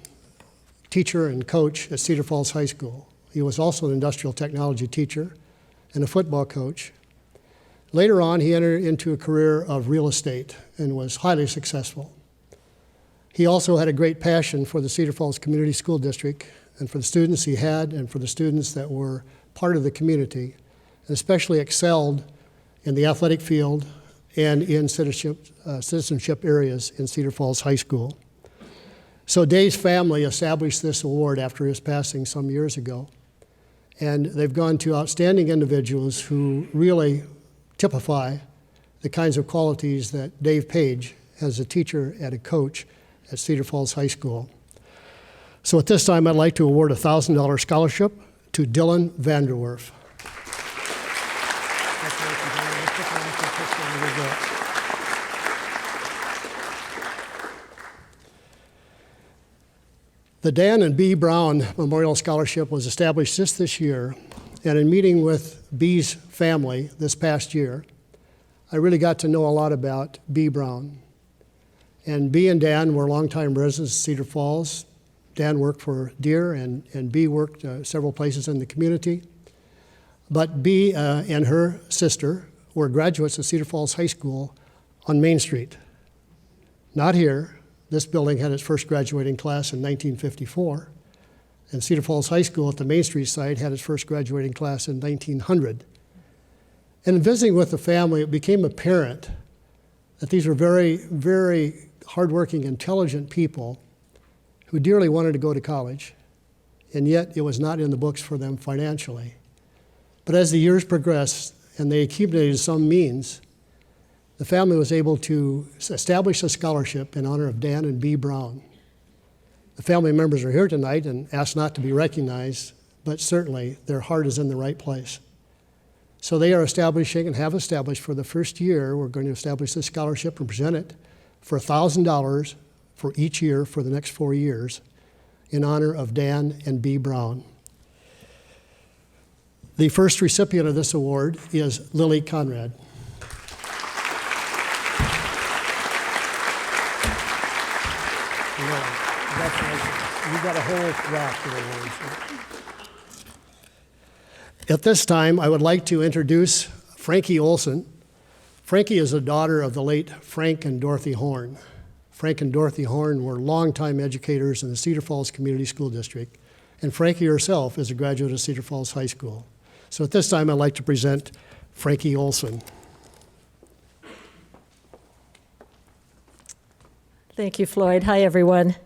[SPEAKER 21] teacher and coach at Cedar Falls High School. He was also an industrial technology teacher and a football coach. Later on, he entered into a career of real estate and was highly successful. He also had a great passion for the Cedar Falls Community School District and for the students he had and for the students that were part of the community, and especially excelled in the athletic field and in citizenship areas in Cedar Falls High School. So Dave's family established this award after his passing some years ago. And they've gone to outstanding individuals who really typify the kinds of qualities that Dave Page, as a teacher and a coach at Cedar Falls High School. So at this time, I'd like to award a $1,000 scholarship to Dylan Vanderwerf. The Dan and B. Brown Memorial Scholarship was established just this year, and in meeting with B's family this past year, I really got to know a lot about B. Brown. And B and Dan were longtime residents of Cedar Falls. Dan worked for Deere, and B worked several places in the community. But B and her sister were graduates of Cedar Falls High School on Main Street. Not here. This building had its first graduating class in 1954, and Cedar Falls High School at the Main Street site had its first graduating class in 1900. And in visiting with the family, it became apparent that these were very, very hardworking, intelligent people who dearly wanted to go to college, and yet it was not in the books for them financially. But as the years progressed and they accumulated some means, the family was able to establish a scholarship in honor of Dan and B. Brown. The family members are here tonight and asked not to be recognized, but certainly their heart is in the right place. So they are establishing and have established for the first year, we're going to establish this scholarship and present it for $1,000 for each year for the next 4 years in honor of Dan and B. Brown. The first recipient of this award is Lily Conrad. You got a whole raft of awards. At this time, I would like to introduce Frankie Olson. Frankie is a daughter of the late Frank and Dorothy Horn. Frank and Dorothy Horn were longtime educators in the Cedar Falls Community School District, and Frankie herself is a graduate of Cedar Falls High School. So at this time, I'd like to present Frankie Olson.
[SPEAKER 2] Thank you, Floyd. Hi, everyone.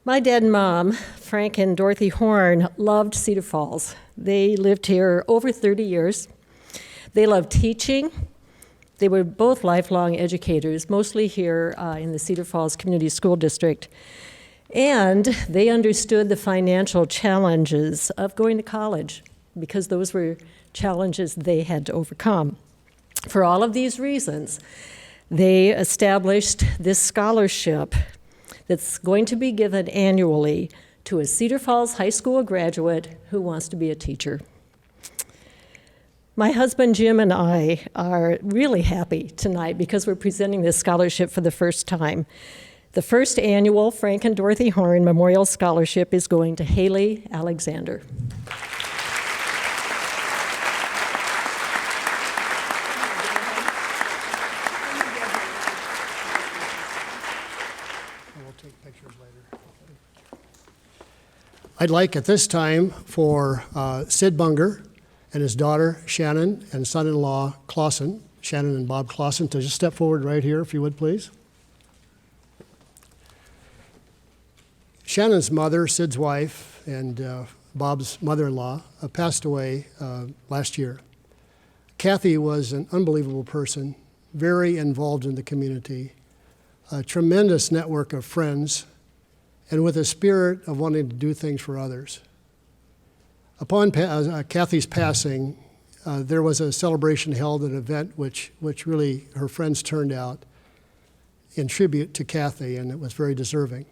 [SPEAKER 2] My dad and mom, Frank and Dorothy Horn, loved Cedar Falls. They lived here over 30 years. They loved teaching. They were both lifelong educators, mostly here in the Cedar Falls Community School District. And they understood the financial challenges of going to college, because those were challenges they had to overcome. For all of these reasons, they established this scholarship that's going to be given annually to a Cedar Falls High School graduate who wants to be a teacher. My husband Jim and I are really happy tonight because we're presenting this scholarship for the first time. The first annual Frank and Dorothy Horn Memorial Scholarship is going to Haley Alexander.
[SPEAKER 21] I'd like at this time for Sid Bunger and his daughter Shannon and son-in-law Clausen, Shannon and Bob Clausen, to just step forward right here, if you would, please. Shannon's mother, Sid's wife, and Bob's mother-in-law, passed away last year. Kathy was an unbelievable person, very involved in the community, a tremendous network of friends, and with a spirit of wanting to do things for others. Upon Kathy's passing, there was a celebration held, an event which really her friends turned out in tribute to Kathy, and it was very deserving.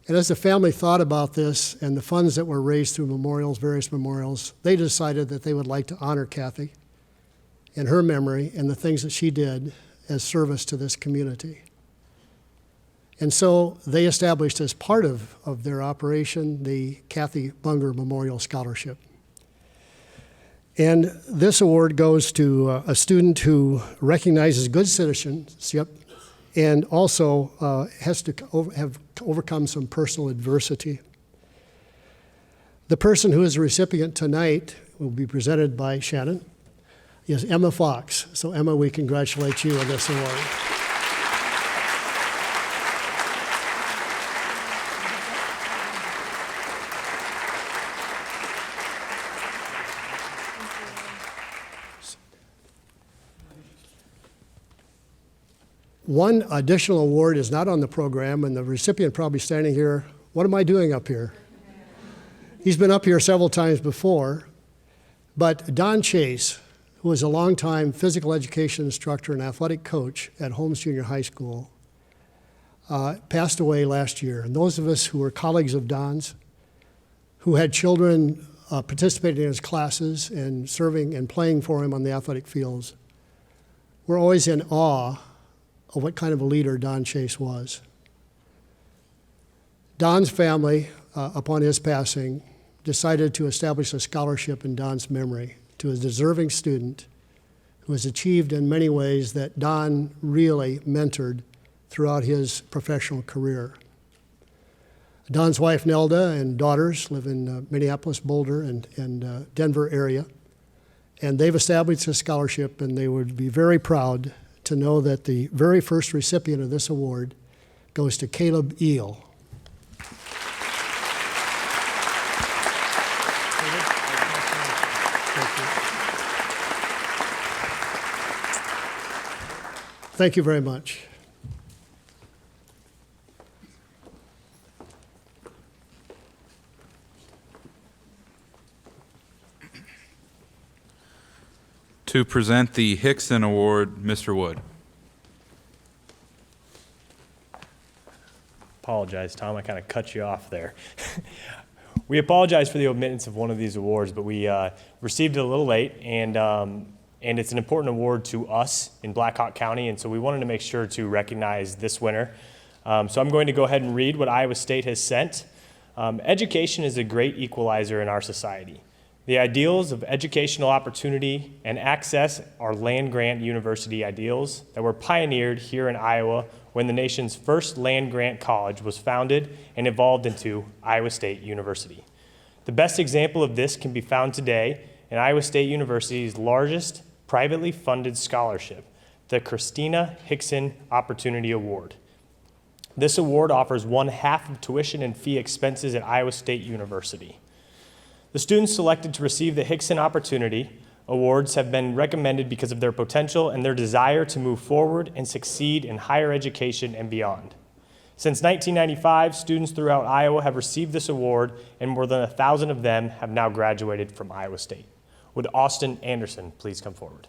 [SPEAKER 21] And as the family thought about this and the funds that were raised through memorials, various memorials, they decided that they would like to honor Kathy in her memory and the things that she did as service to this community. And so they established as part of their operation the Kathy Bunger Memorial Scholarship. And this award goes to a student who recognizes good citizenship and also has to have overcome some personal adversity. The person who is the recipient tonight will be presented by Shannon, is Emma Fox. So Emma, we congratulate you on this award. One additional award is not on the program, and the recipient probably standing here, what am I doing up here? He's been up here several times before, but Don Chase, who was a longtime physical education instructor and athletic coach at Holmes Junior High School, passed away last year. And those of us who were colleagues of Don's, who had children participating in his classes and serving and playing for him on the athletic fields, were always in awe of what kind of a leader Don Chase was. Don's family, upon his passing, decided to establish a scholarship in Don's memory to a deserving student who has achieved in many ways that Don really mentored throughout his professional career. Don's wife, Nelda, and daughters live in Minneapolis, Boulder, and Denver area. And they've established a scholarship, and they would be very proud to know that the very first recipient of this award goes to Caleb Eel. Thank you very much.
[SPEAKER 1] To present the Hickson Award, Mr. Wood.
[SPEAKER 18] Apologize, Tom, I kind of cut you off there. We apologize for the omittance of one of these awards, but we received it a little late, and it's an important award to us in Black Hawk County, and so we wanted to make sure to recognize this winner. So I'm going to go ahead and read what Iowa State has sent. Education is a great equalizer in our society. The ideals of educational opportunity and access are land-grant university ideals that were pioneered here in Iowa when the nation's first land-grant college was founded and evolved into Iowa State University. The best example of this can be found today in Iowa State University's largest privately funded scholarship, the Christina Hickson Opportunity Award. This award offers 1/2 of tuition and fee expenses at Iowa State University. The students selected to receive the Hickson Opportunity Awards have been recommended because of their potential and their desire to move forward and succeed in higher education and beyond. Since 1995, students throughout Iowa have received this award, and more than 1,000 of them have now graduated from Iowa State. Would Austin Anderson please come forward?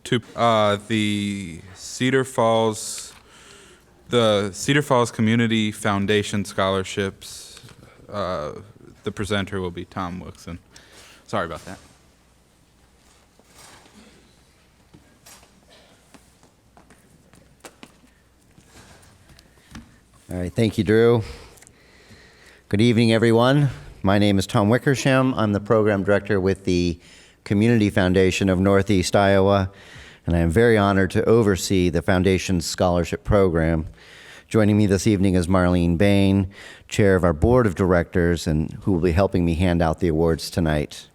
[SPEAKER 1] To the Cedar Falls Community Foundation scholarships, the presenter will be Tom Wixon. Sorry about that.
[SPEAKER 3] All right, thank you, Drew. Good evening, everyone. My name is Tom Wickersham. I'm the program director with the Community Foundation of Northeast Iowa. and I am very honored to oversee the Foundation's scholarship program. Joining me this evening is Marlene Bain, chair of our board of directors, and who will be helping me hand out the awards tonight.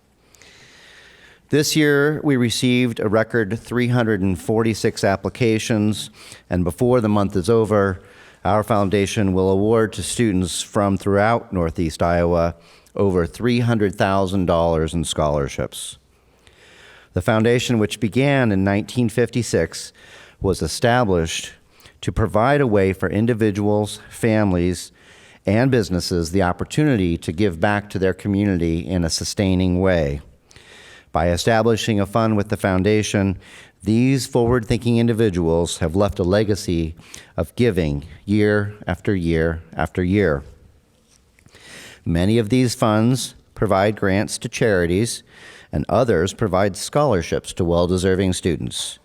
[SPEAKER 3] This year, we received a record 346 applications, and before the month is over, our foundation will award to students from throughout Northeast Iowa over $300,000 in scholarships. The foundation, which began in 1956, was established to provide a way for individuals, families, and businesses the opportunity to give back to their community in a sustaining way. By establishing a fund with the foundation, these forward-thinking individuals have left a legacy of giving year after year after year. Many of these funds provide grants to charities, and others provide scholarships to well-deserving students.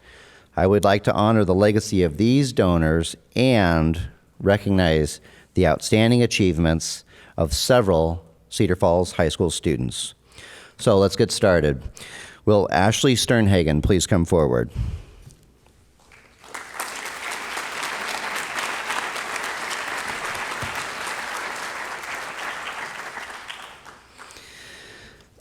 [SPEAKER 3] I would like to honor the legacy of these donors and recognize the outstanding achievements of several Cedar Falls High School students. So let's get started. Will Ashley Sternhagen please come forward?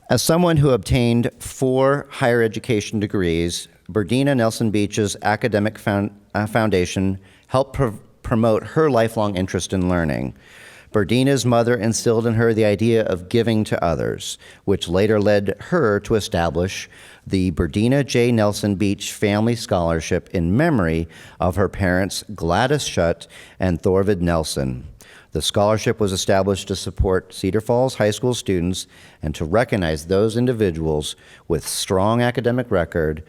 [SPEAKER 3] As someone who obtained 4 higher education degrees, Berdina Nelson Beach's academic foundation helped promote her lifelong interest in learning. Berdina's mother instilled in her the idea of giving to others, which later led her to establish the Berdina J. Nelson Beach Family Scholarship in memory of her parents Gladys Schutt and Thorvid Nelson. The scholarship was established to support Cedar Falls High School students and to recognize those individuals with strong academic record,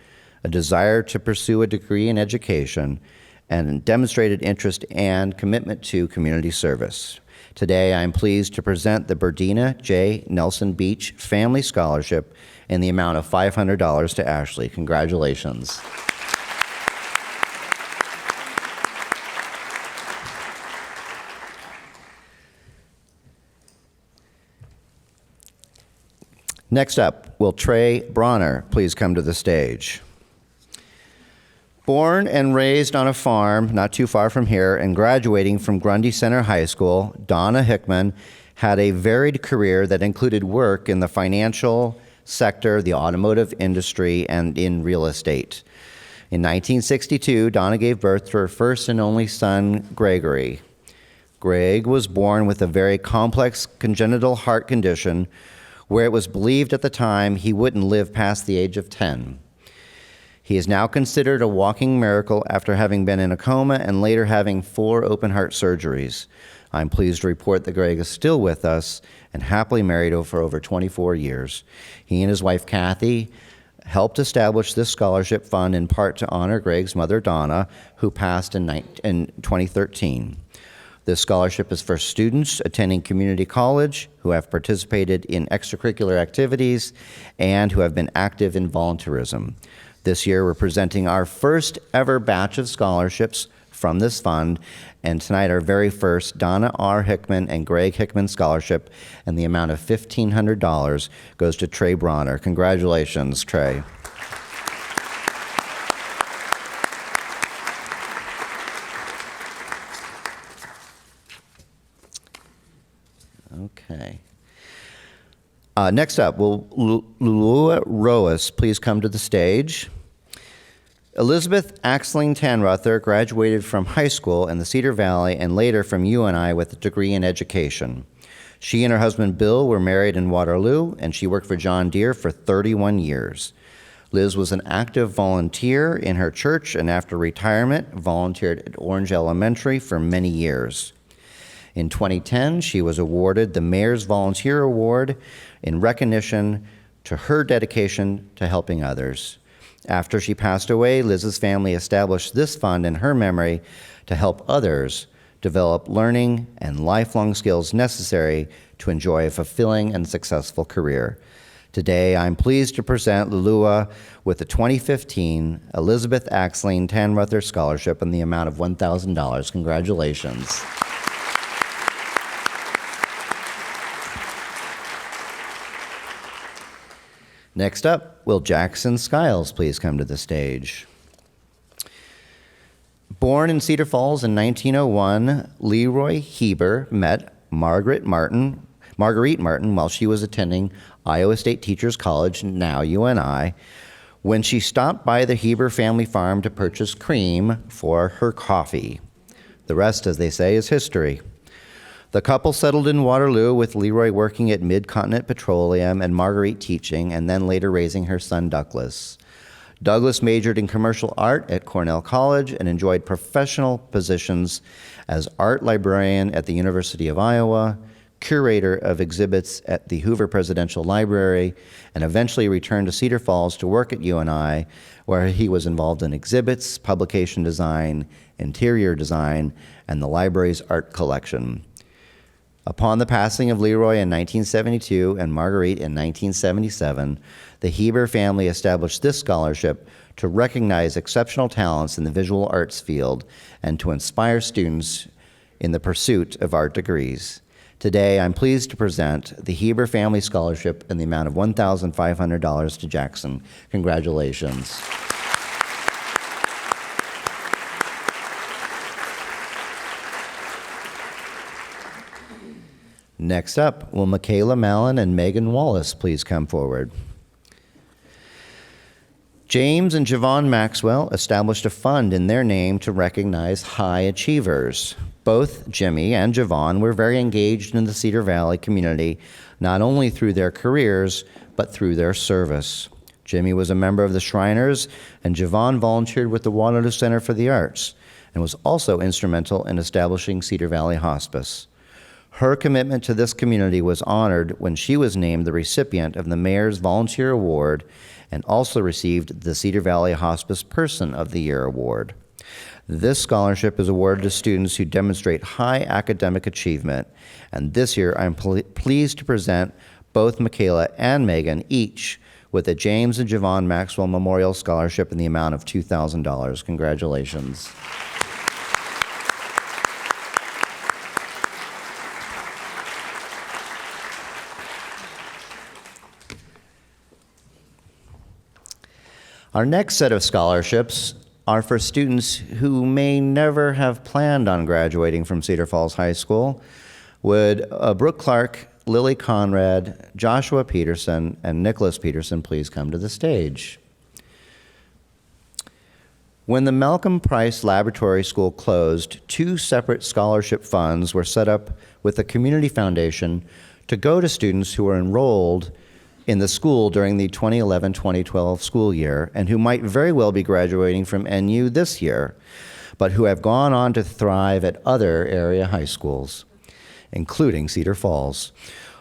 [SPEAKER 3] a desire to pursue a degree in education, and demonstrated interest and commitment to community service. Today, I am pleased to present the Berdina J. Nelson Beach Family Scholarship in the amount of $500 to Ashley. Congratulations. Next up, will Trey Bronner please come to the stage? Born and raised on a farm not too far from here and graduating from Grundy Center High School, Donna Hickman had a varied career that included work in the financial sector, the automotive industry, and in real estate. In 1962, Donna gave birth to her first and only son, Gregory. Greg was born with a very complex congenital heart condition where it was believed at the time he wouldn't live past the age of 10. He is now considered a walking miracle after having been in a coma and later having 4 open heart surgeries. I'm pleased to report that Greg is still with us and happily married for over 24 years. He and his wife, Kathy, helped establish this scholarship fund in part to honor Greg's mother, Donna, who passed in 2013. This scholarship is for students attending community college who have participated in extracurricular activities and who have been active in volunteerism. This year, we're presenting our first ever batch of scholarships from this fund, and tonight our very first Donna R. Hickman and Greg Hickman scholarship, and the amount of $1,500 goes to Trey Bronner. Congratulations, Trey. Okay. Next up, will Lulua Roas please come to the stage? Elizabeth Axling Tanruther graduated from high school in the Cedar Valley and later from UNI with a degree in education. She and her husband Bill were married in Waterloo, and she worked for John Deere for 31 years. Liz was an active volunteer in her church and after retirement volunteered at Orange Elementary for many years. In 2010, she was awarded the Mayor's Volunteer Award in recognition to her dedication to helping others. After she passed away, Liz's family established this fund in her memory to help others develop learning and lifelong skills necessary to enjoy a fulfilling and successful career. Today, I'm pleased to present Lulua with the 2015 Elizabeth Axling Tanruther Scholarship in the amount of $1,000. Congratulations. Next up, will Jackson Skiles please come to the stage? Born in Cedar Falls in 1901, Leroy Heber met Marguerite Martin while she was attending Iowa State Teachers College, now UNI, when she stopped by the Heber family farm to purchase cream for her coffee. The rest, as they say, is history. The couple settled in Waterloo, with Leroy working at Mid-Continent Petroleum and Marguerite teaching, and then later raising her son Douglas. Douglas majored in commercial art at Cornell College and enjoyed professional positions as art librarian at the University of Iowa, curator of exhibits at the Hoover Presidential Library, and eventually returned to Cedar Falls to work at UNI, where he was involved in exhibits, publication design, interior design, and the library's art collection. Upon the passing of Leroy in 1972 and Marguerite in 1977, the Heber family established this scholarship to recognize exceptional talents in the visual arts field and to inspire students in the pursuit of art degrees. Today, I'm pleased to present the Heber Family Scholarship in the amount of $1,500 to Jackson. Congratulations. Next up, will Michaela Mallon and Megan Wallace please come forward? James and Javon Maxwell established a fund in their name to recognize high achievers. Both Jimmy and Javon were very engaged in the Cedar Valley community, not only through their careers, but through their service. Jimmy was a member of the Shriners, and Javon volunteered with the Waterloo Center for the Arts, and was also instrumental in establishing Cedar Valley Hospice. Her commitment to this community was honored when she was named the recipient of the Mayor's Volunteer Award and also received the Cedar Valley Hospice Person of the Year Award. This scholarship is awarded to students who demonstrate high academic achievement, and this year I'm pleased to present both Michaela and Megan each with a James and Javon Maxwell Memorial Scholarship in the amount of $2,000. Congratulations. Our next set of scholarships are for students who may never have planned on graduating from Cedar Falls High School. Would Brooke Clark, Lily Conrad, Joshua Peterson, and Nicholas Peterson please come to the stage? When the Malcolm Price Laboratory School closed, 2 separate scholarship funds were set up with the Community Foundation to go to students who were enrolled in the school during the 2011-2012 school year and who might very well be graduating from NU this year, but who have gone on to thrive at other area high schools, including Cedar Falls.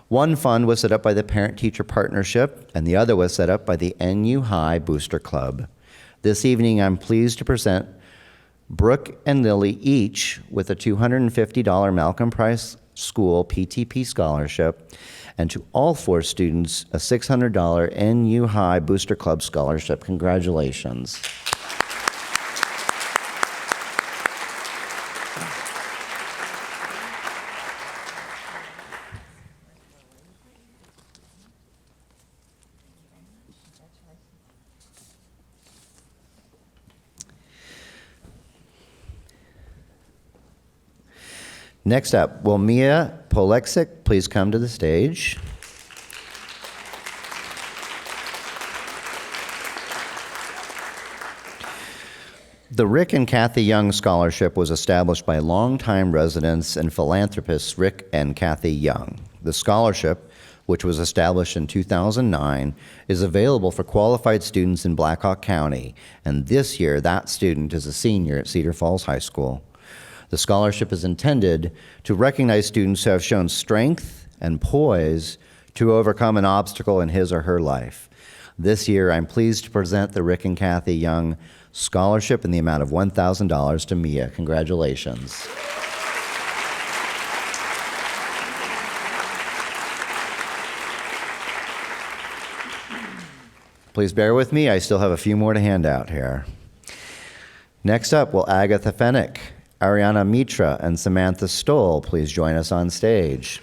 [SPEAKER 3] One fund was set up by the Parent-Teacher Partnership, and the other was set up by the NU High Booster Club. This evening, I'm pleased to present Brooke and Lily each with a $250 Malcolm Price School PTP scholarship, and to all 4 students, a $600 NU High Booster Club scholarship. Congratulations. Next up, will Mia Polexic please come to the stage? The Rick and Kathy Young Scholarship was established by longtime residents and philanthropists Rick and Kathy Young. The scholarship, which was established in 2009, is available for qualified students in Blackhawk County, and this year that student is a senior at Cedar Falls High School. The scholarship is intended to recognize students who have shown strength and poise to overcome an obstacle in his or her life. This year, I'm pleased to present the Rick and Kathy Young Scholarship in the amount of $1,000 to Mia. Congratulations. Please bear with me. I still have a few more to hand out here. Next up, will Agatha Fennick, Ariana Mitra, and Samantha Stoll please join us on stage.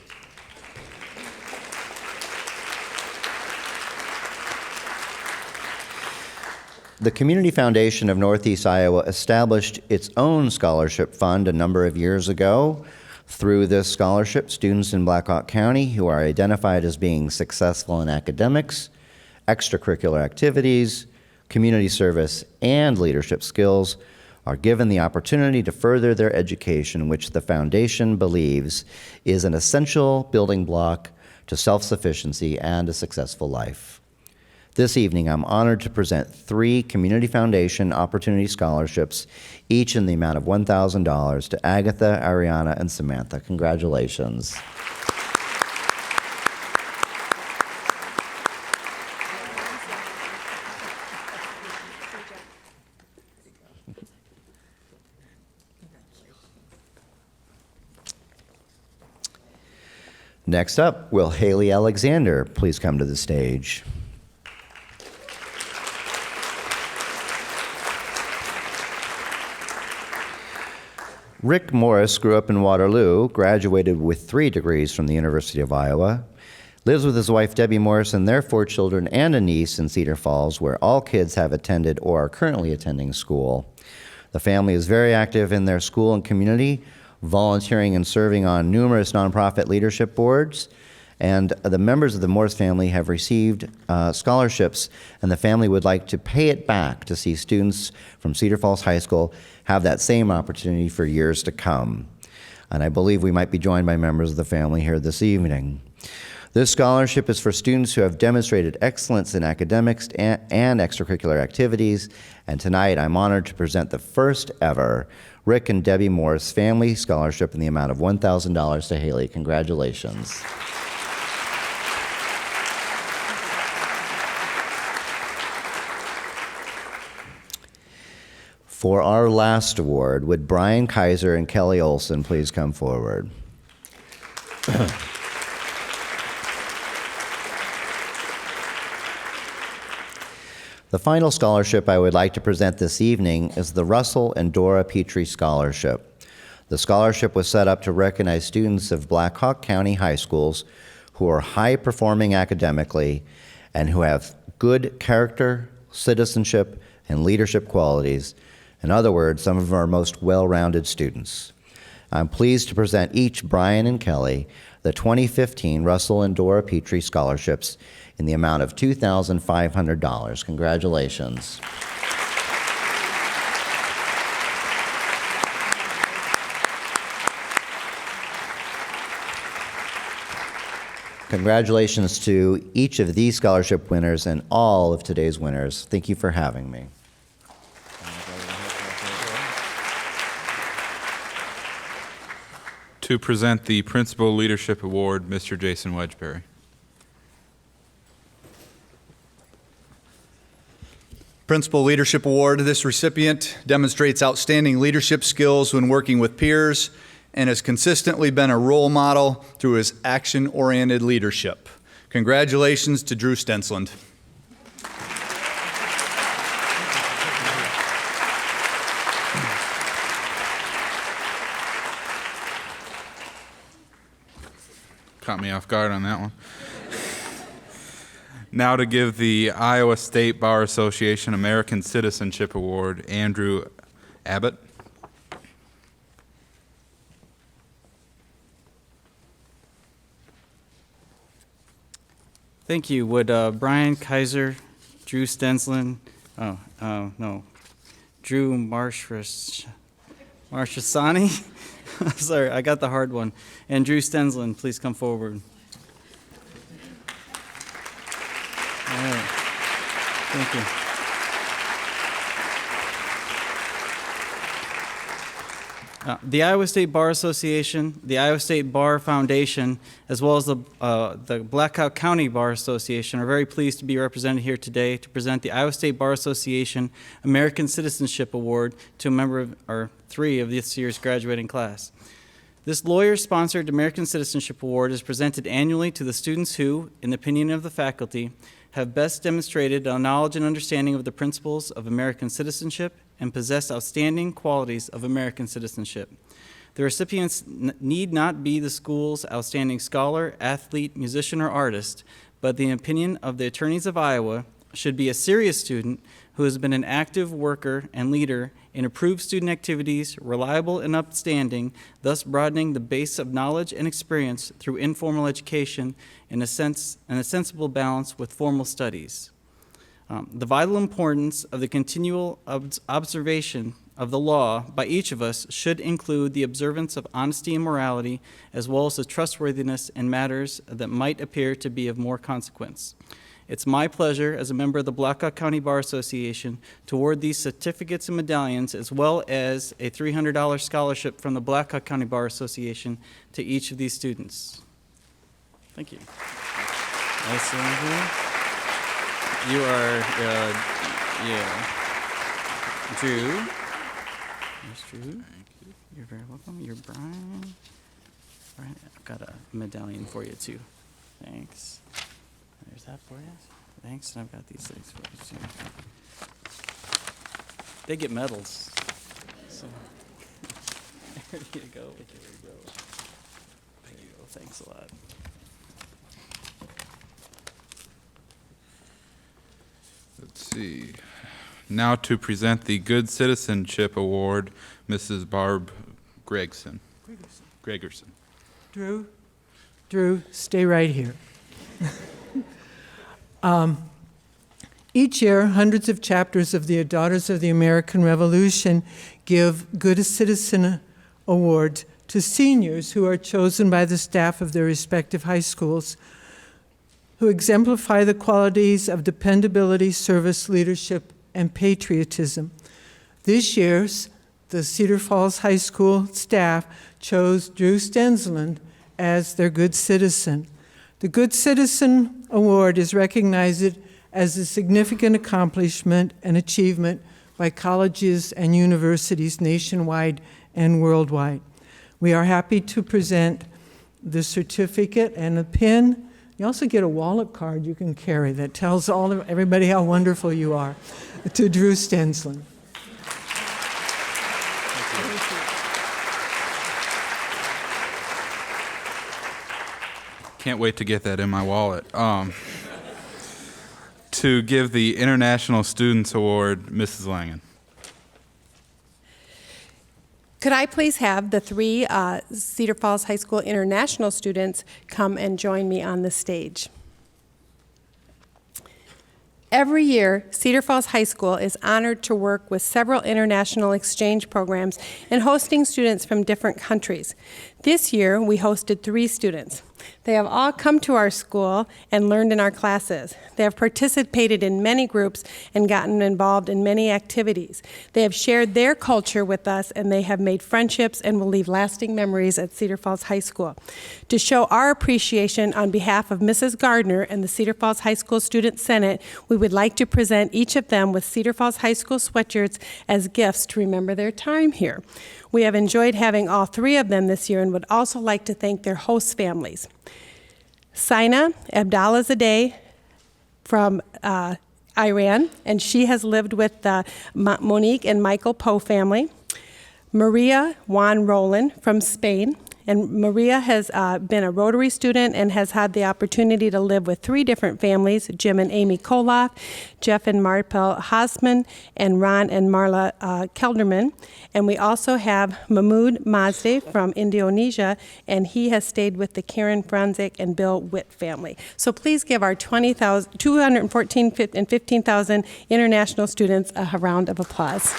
[SPEAKER 3] The Community Foundation of Northeast Iowa established its own scholarship fund a number of years ago. Through this scholarship, students in Black Hawk County who are identified as being successful in academics, extracurricular activities, community service, and leadership skills are given the opportunity to further their education, which the foundation believes is an essential building block to self-sufficiency and a successful life. This evening, I'm honored to present 3 Community Foundation Opportunity Scholarships, each in the amount of $1,000 to Agatha, Ariana, and Samantha. Congratulations. Next up, will Haley Alexander please come to the stage? Rick Morris grew up in Waterloo, graduated with 3 degrees from the University of Iowa, lives with his wife Debbie Morris and their 4 children and a niece in Cedar Falls, where all kids have attended or are currently attending school. The family is very active in their school and community, volunteering and serving on numerous nonprofit leadership boards, and the members of the Morris family have received scholarships, and the family would like to pay it back to see students from Cedar Falls High School have that same opportunity for years to come. And I believe we might be joined by members of the family here this evening. This scholarship is for students who have demonstrated excellence in academics and extracurricular activities, and tonight I'm honored to present the first ever Rick and Debbie Morris Family Scholarship in the amount of $1,000 to Haley. Congratulations. For our last award, would Brian Kaiser and Kelly Olson please come forward? The final scholarship I would like to present this evening is the Russell and Dora Petrie Scholarship. The scholarship was set up to recognize students of Black Hawk County high schools who are high-performing academically and who have good character, citizenship, and leadership qualities. In other words, some of our most well-rounded students. I'm pleased to present each Brian and Kelly the 2015 Russell and Dora Petrie Scholarships in the amount of $2,500. Congratulations. Congratulations to each of these scholarship winners and all of today's winners. Thank you for having me.
[SPEAKER 1] To present the Principal Leadership Award, Mr. Jason Wedgbury.
[SPEAKER 4] Principal Leadership Award. This recipient demonstrates outstanding leadership skills when working with peers and has consistently been a role model through his action-oriented leadership. Congratulations to Drew Stensland.
[SPEAKER 1] Caught me off guard on that one. Now to give the Iowa State Bar Association American Citizenship Award, Andrew Abbott.
[SPEAKER 22] Thank you. Would Brian Kaiser, Drew Stensland, Drew Marchesani? Sorry, I got the hard one. And Drew Stensland, please come forward. All right. Thank you. The Iowa State Bar Association, the Iowa State Bar Foundation, as well as the Black Hawk County Bar Association are very pleased to be represented here today to present the Iowa State Bar Association American Citizenship Award to a member of, or 3 of this year's graduating class. This lawyer-sponsored American Citizenship Award is presented annually to the students who, in the opinion of the faculty, have best demonstrated a knowledge and understanding of the principles of American citizenship and possess outstanding qualities of American citizenship. The recipients need not be the school's outstanding scholar, athlete, musician, or artist, but the opinion of the attorneys of Iowa should be a serious student who has been an active worker and leader in approved student activities, reliable and upstanding, thus broadening the base of knowledge and experience through informal education in a sensible balance with formal studies. The vital importance of the continual observation of the law by each of us should include the observance of honesty and morality, as well as the trustworthiness in matters that might appear to be of more consequence. It's my pleasure as a member of the Blackhawk County Bar Association to award these certificates and medallions, as well as a $300 scholarship from the Blackhawk County Bar Association to each of these students. Thank you. Nice one. You are, Drew. There's Drew. You're very welcome. You're Brian. Brian, I've got a medallion for you too. Thanks. There's that for you. Thanks, and I've got these things for you too. They get medals. So there you go. There you go. There you go. Thanks a lot.
[SPEAKER 1] Let's see. Now to present the Good Citizenship Award, Mrs. Barb Gregerson.
[SPEAKER 5] Drew, stay right here. Each year, hundreds of chapters of the Daughters of the American Revolution give Good Citizen Awards to seniors who are chosen by the staff of their respective high schools, who exemplify the qualities of dependability, service, leadership, and patriotism. This year's the Cedar Falls High School staff chose Drew Stensland as their Good Citizen. The Good Citizen Award is recognized as a significant accomplishment and achievement by colleges and universities nationwide and worldwide. We are happy to present the certificate and a pin. You also get a wallet card you can carry that tells everybody how wonderful you are, to Drew Stensland.
[SPEAKER 1] Can't wait to get that in my wallet. To give the International Students Award, Mrs. Langen.
[SPEAKER 10] Could I please have the three Cedar Falls High School international students come and join me on the stage? Every year, Cedar Falls High School is honored to work with several international exchange programs and hosting students from different countries. This year, we hosted 3 students. They have all come to our school and learned in our classes. They have participated in many groups and gotten involved in many activities. They have shared their culture with us, and they have made friendships and will leave lasting memories at Cedar Falls High School. To show our appreciation on behalf of Mrs. Gardner and the Cedar Falls High School Student Senate, we would like to present each of them with Cedar Falls High School sweatshirts as gifts to remember their time here. We have enjoyed having all 3 of them this year and would also like to thank their host families. Sina Abdalazadeh from Iran, and she has lived with the Monique and Michael Poe family. Maria Juan Roland from Spain, and Maria has been a Rotary student and has had the opportunity to live with 3 different families, Jim and Amy Koloff, Jeff and Marpel Hasman, and Ron and Marla Kelderman. And we also have Mahmoud Mazde from Indonesia, and he has stayed with the Karen Franzik and Bill Witt family. So please give our 214 and 15,000 international students a round of applause.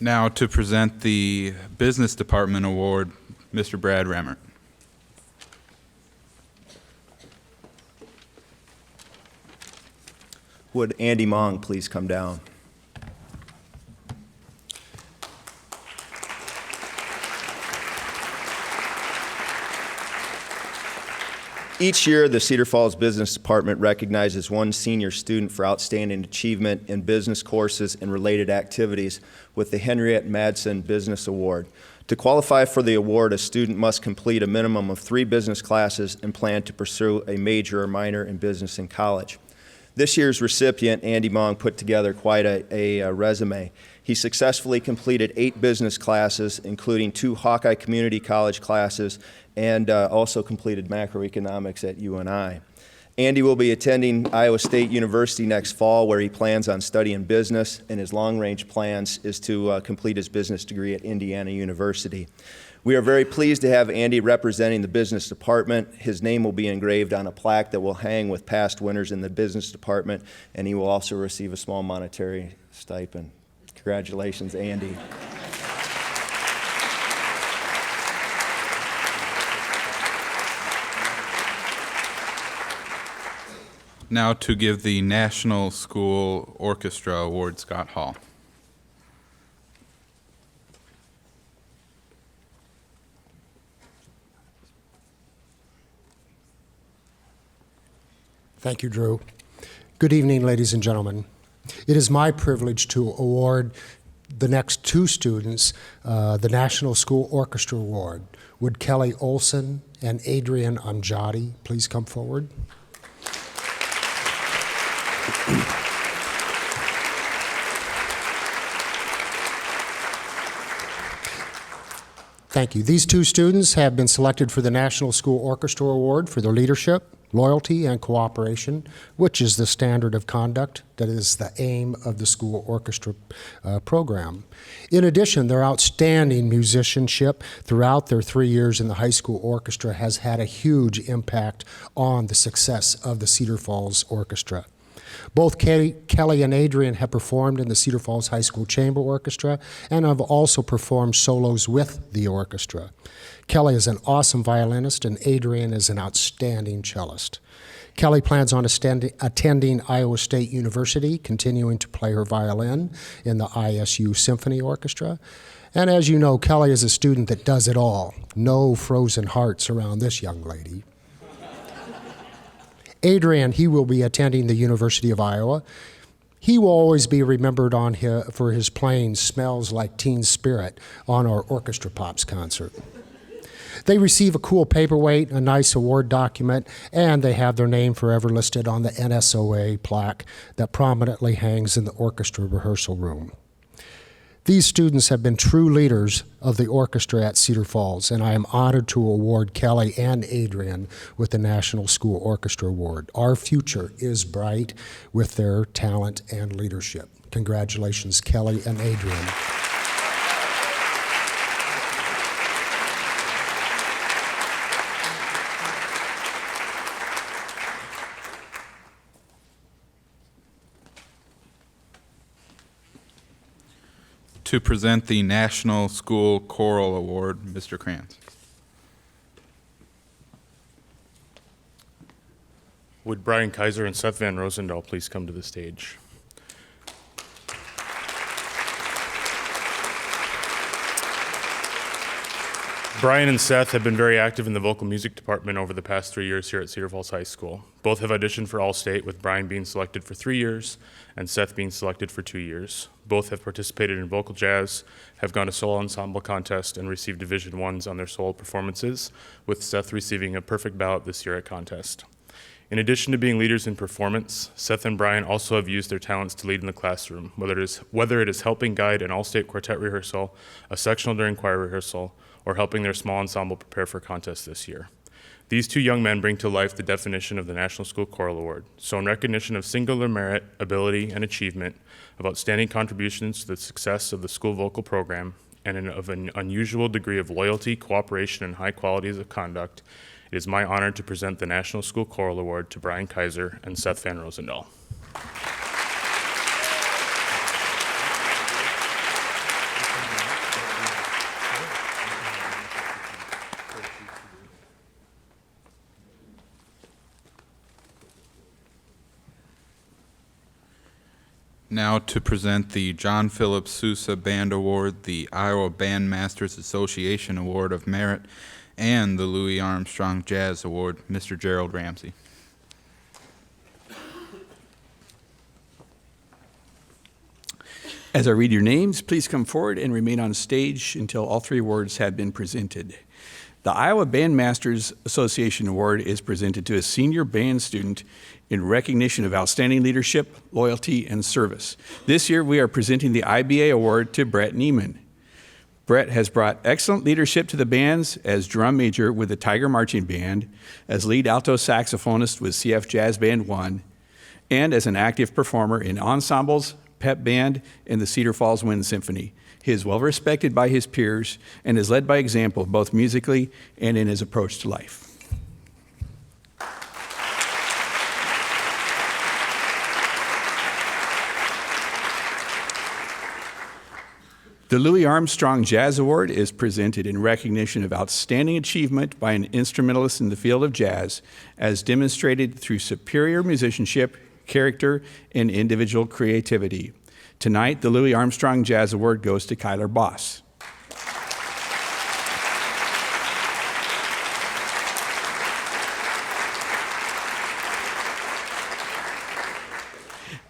[SPEAKER 1] Now to present the Business Department Award, Mr. Brad Rammert.
[SPEAKER 6] Would Andy Mong please come down? Each year, the Cedar Falls Business Department recognizes one senior student for outstanding achievement in business courses and related activities with the Henriette Madsen Business Award. To qualify for the award, a student must complete a minimum of 3 business classes and plan to pursue a major or minor in business in college. This year's recipient, Andy Mong, put together quite a resume. He successfully completed 8 business classes, including 2 Hawkeye Community College classes, and also completed macroeconomics at UNI. Andy will be attending Iowa State University next fall, where he plans on studying business, and his long-range plans is to complete his business degree at Indiana University. We are very pleased to have Andy representing the business department. His name will be engraved on a plaque that will hang with past winners in the business department, and he will also receive a small monetary stipend. Congratulations, Andy.
[SPEAKER 1] Now to give the National School Orchestra Award, Scott Hall.
[SPEAKER 7] Thank you, Drew. Good evening, ladies and gentlemen. It is my privilege to award the next 2 students the National School Orchestra Award. Would Kelly Olson and Adrian Amjadi please come forward? Thank you. These 2 students have been selected for the National School Orchestra Award for their leadership, loyalty, and cooperation, which is the standard of conduct that is the aim of the school orchestra program. In addition, their outstanding musicianship throughout their 3 years in the high school orchestra has had a huge impact on the success of the Cedar Falls Orchestra. Both Kelly and Adrian have performed in the Cedar Falls High School Chamber Orchestra and have also performed solos with the orchestra. Kelly is an awesome violinist, and Adrian is an outstanding cellist. Kelly plans on attending Iowa State University, continuing to play her violin in the ISU Symphony Orchestra. And as you know, Kelly is a student that does it all. No frozen hearts around this young lady. Adrian, he will be attending the University of Iowa. He will always be remembered for his playing Smells Like Teen Spirit on our Orchestra Pops concert. They receive a cool paperweight, a nice award document, and they have their name forever listed on the NSOA plaque that prominently hangs in the orchestra rehearsal room. These students have been true leaders of the orchestra at Cedar Falls, and I am honored to award Kelly and Adrian with the National School Orchestra Award. Our future is bright with their talent and leadership. Congratulations, Kelly and Adrian.
[SPEAKER 1] To present the National School Choral Award, Mr. Kranz.
[SPEAKER 8] Would Brian Kaiser and Seth Van Rosendahl please come to the stage? Brian and Seth have been very active in the vocal music department over the past 3 years here at Cedar Falls High School. Both have auditioned for All-State, with Brian being selected for 3 years and Seth being selected for 2 years. Both have participated in vocal jazz, have gone to solo ensemble contest, and received Division I's on their solo performances, with Seth receiving a perfect ballot this year at contest. In addition to being leaders in performance, Seth and Brian also have used their talents to lead in the classroom, whether it is helping guide an all-state quartet rehearsal, a sectional during choir rehearsal, or helping their small ensemble prepare for contests this year. These 2 young men bring to life the definition of the National School Choral Award. So in recognition of singular merit, ability, and achievement, of outstanding contributions to the success of the school vocal program, and of an unusual degree of loyalty, cooperation, and high qualities of conduct, it is my honor to present the National School Choral Award to Brian Kaiser and Seth Van Rosendahl.
[SPEAKER 1] Now to present the John Philip Sousa Band Award, the Iowa Bandmasters Association Award of Merit, and the Louis Armstrong Jazz Award, Mr. Gerald Ramsey.
[SPEAKER 23] As I read your names, please come forward and remain on stage until all 3 awards have been presented.
[SPEAKER 9] The Iowa Bandmasters Association Award is presented to a senior band student in recognition of outstanding leadership, loyalty, and service. This year, we are presenting the IBA Award to Brett Neiman. Brett has brought excellent leadership to the bands as drum major with the Tiger Marching Band, as lead alto saxophonist with CF Jazz Band 1, and as an active performer in ensembles, pep band, and the Cedar Falls Wind Symphony. He is well respected by his peers and is led by example both musically and in his approach to life. The Louis Armstrong Jazz Award is presented in recognition of outstanding achievement by an instrumentalist in the field of jazz, as demonstrated through superior musicianship, character, and individual creativity. Tonight, the Louis Armstrong Jazz Award goes to Kyler Boss.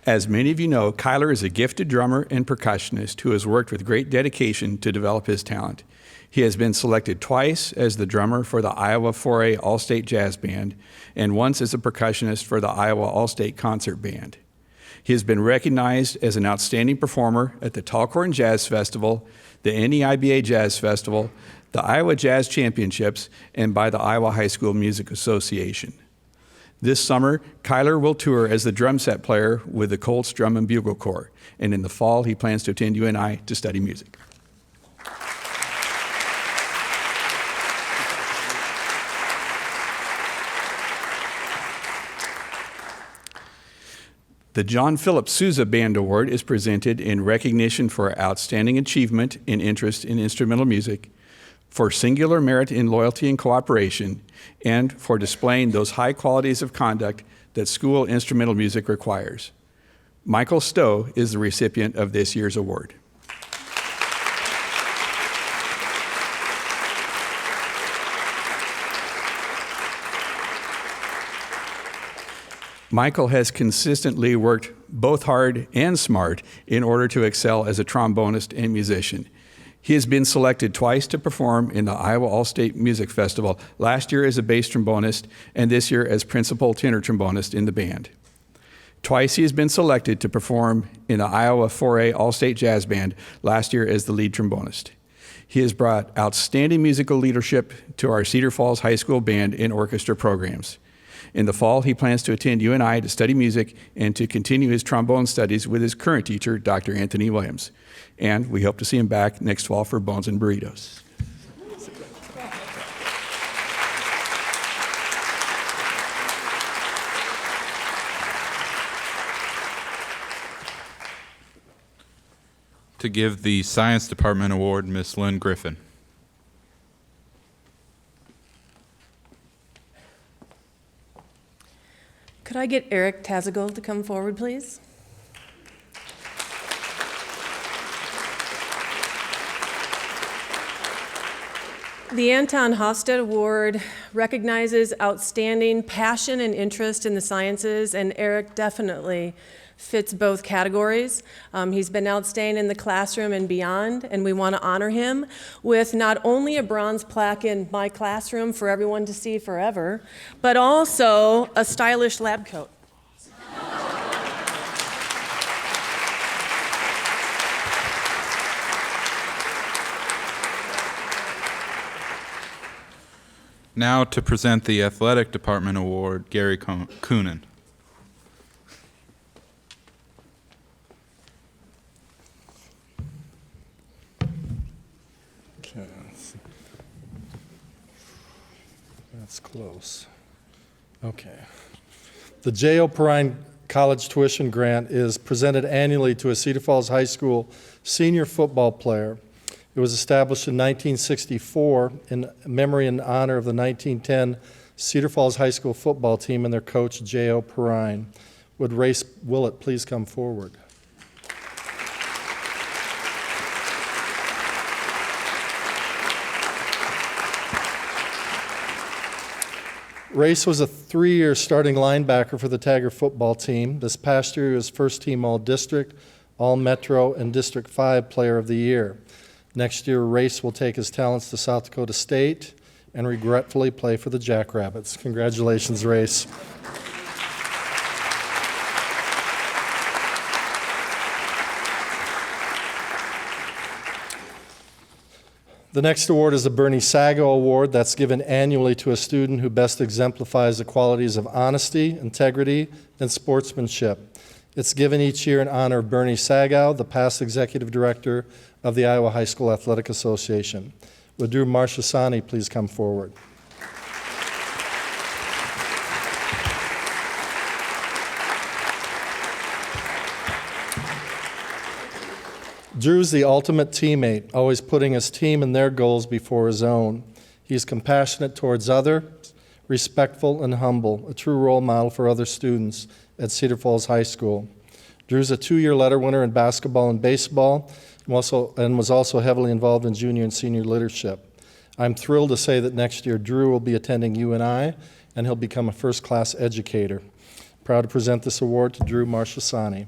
[SPEAKER 9] As many of you know, Kyler is a gifted drummer and percussionist who has worked with great dedication to develop his talent. He has been selected twice as the drummer for the Iowa 4A All-State Jazz Band and once as a percussionist for the Iowa All-State Concert Band. He has been recognized as an outstanding performer at the Talcorn Jazz Festival, the NEIBA Jazz Festival, the Iowa Jazz Championships, and by the Iowa High School Music Association. This summer, Kyler will tour as the drum set player with the Colts Drum and Bugle Corps, and in the fall, he plans to attend UNI to study music. The John Philip Sousa Band Award is presented in recognition for outstanding achievement in interest in instrumental music, for singular merit in loyalty and cooperation, and for displaying those high qualities of conduct that school instrumental music requires. Michael Stowe is the recipient of this year's award. Michael has consistently worked both hard and smart in order to excel as a trombonist and musician. He has been selected twice to perform in the Iowa All-State Music Festival, last year as a bass trombonist and this year as principal tenor trombonist in the band. Twice he has been selected to perform in the Iowa 4A All-State Jazz Band, last year as the lead trombonist. He has brought outstanding musical leadership to our Cedar Falls High School band and orchestra programs. In the fall, he plans to attend UNI to study music and to continue his trombone studies with his current teacher, Dr. Anthony Williams. And we hope to see him back next fall for Bones and Burritos.
[SPEAKER 1] To give the Science Department Award, Ms. Lynn Griffin.
[SPEAKER 11] Could I get Eric Tazagold to come forward, please? The Anton Hofstede Award recognizes outstanding passion and interest in the sciences, and Eric definitely fits both categories. He's been outstanding in the classroom and beyond, and we want to honor him with not only a bronze plaque in my classroom for everyone to see forever, but also a stylish lab coat.
[SPEAKER 1] Now to present the Athletic Department Award, Gary Coonan.
[SPEAKER 15] Okay, that's close. Okay. The J.O. Perrine College Tuition Grant is presented annually to a Cedar Falls High School senior football player. It was established in 1964 in memory and honor of the 1910 Cedar Falls High School football team and their coach, J.O. Perrine. Would Race Willett please come forward? Race was a 3-year starting linebacker for the Tiger football team. This past year, he was first team All-District, All-Metro, and District 5 Player of the Year. Next year, Race will take his talents to South Dakota State, and regretfully play for the Jackrabbits. Congratulations, Race. The next award is the Bernie Sago Award that's given annually to a student who best exemplifies the qualities of honesty, integrity, and sportsmanship. It's given each year in honor of Bernie Sago, the past executive director of the Iowa High School Athletic Association. Would Drew Marchesani please come forward? Drew's the ultimate teammate, always putting his team and their goals before his own. He's compassionate towards others, respectful and humble, a true role model for other students at Cedar Falls High School. Drew's a 2-year letter winner in basketball and baseball, and was also heavily involved in junior and senior leadership. I'm thrilled to say that next year Drew will be attending UNI, and he'll become a first-class educator. Proud to present this award to Drew Marchesani.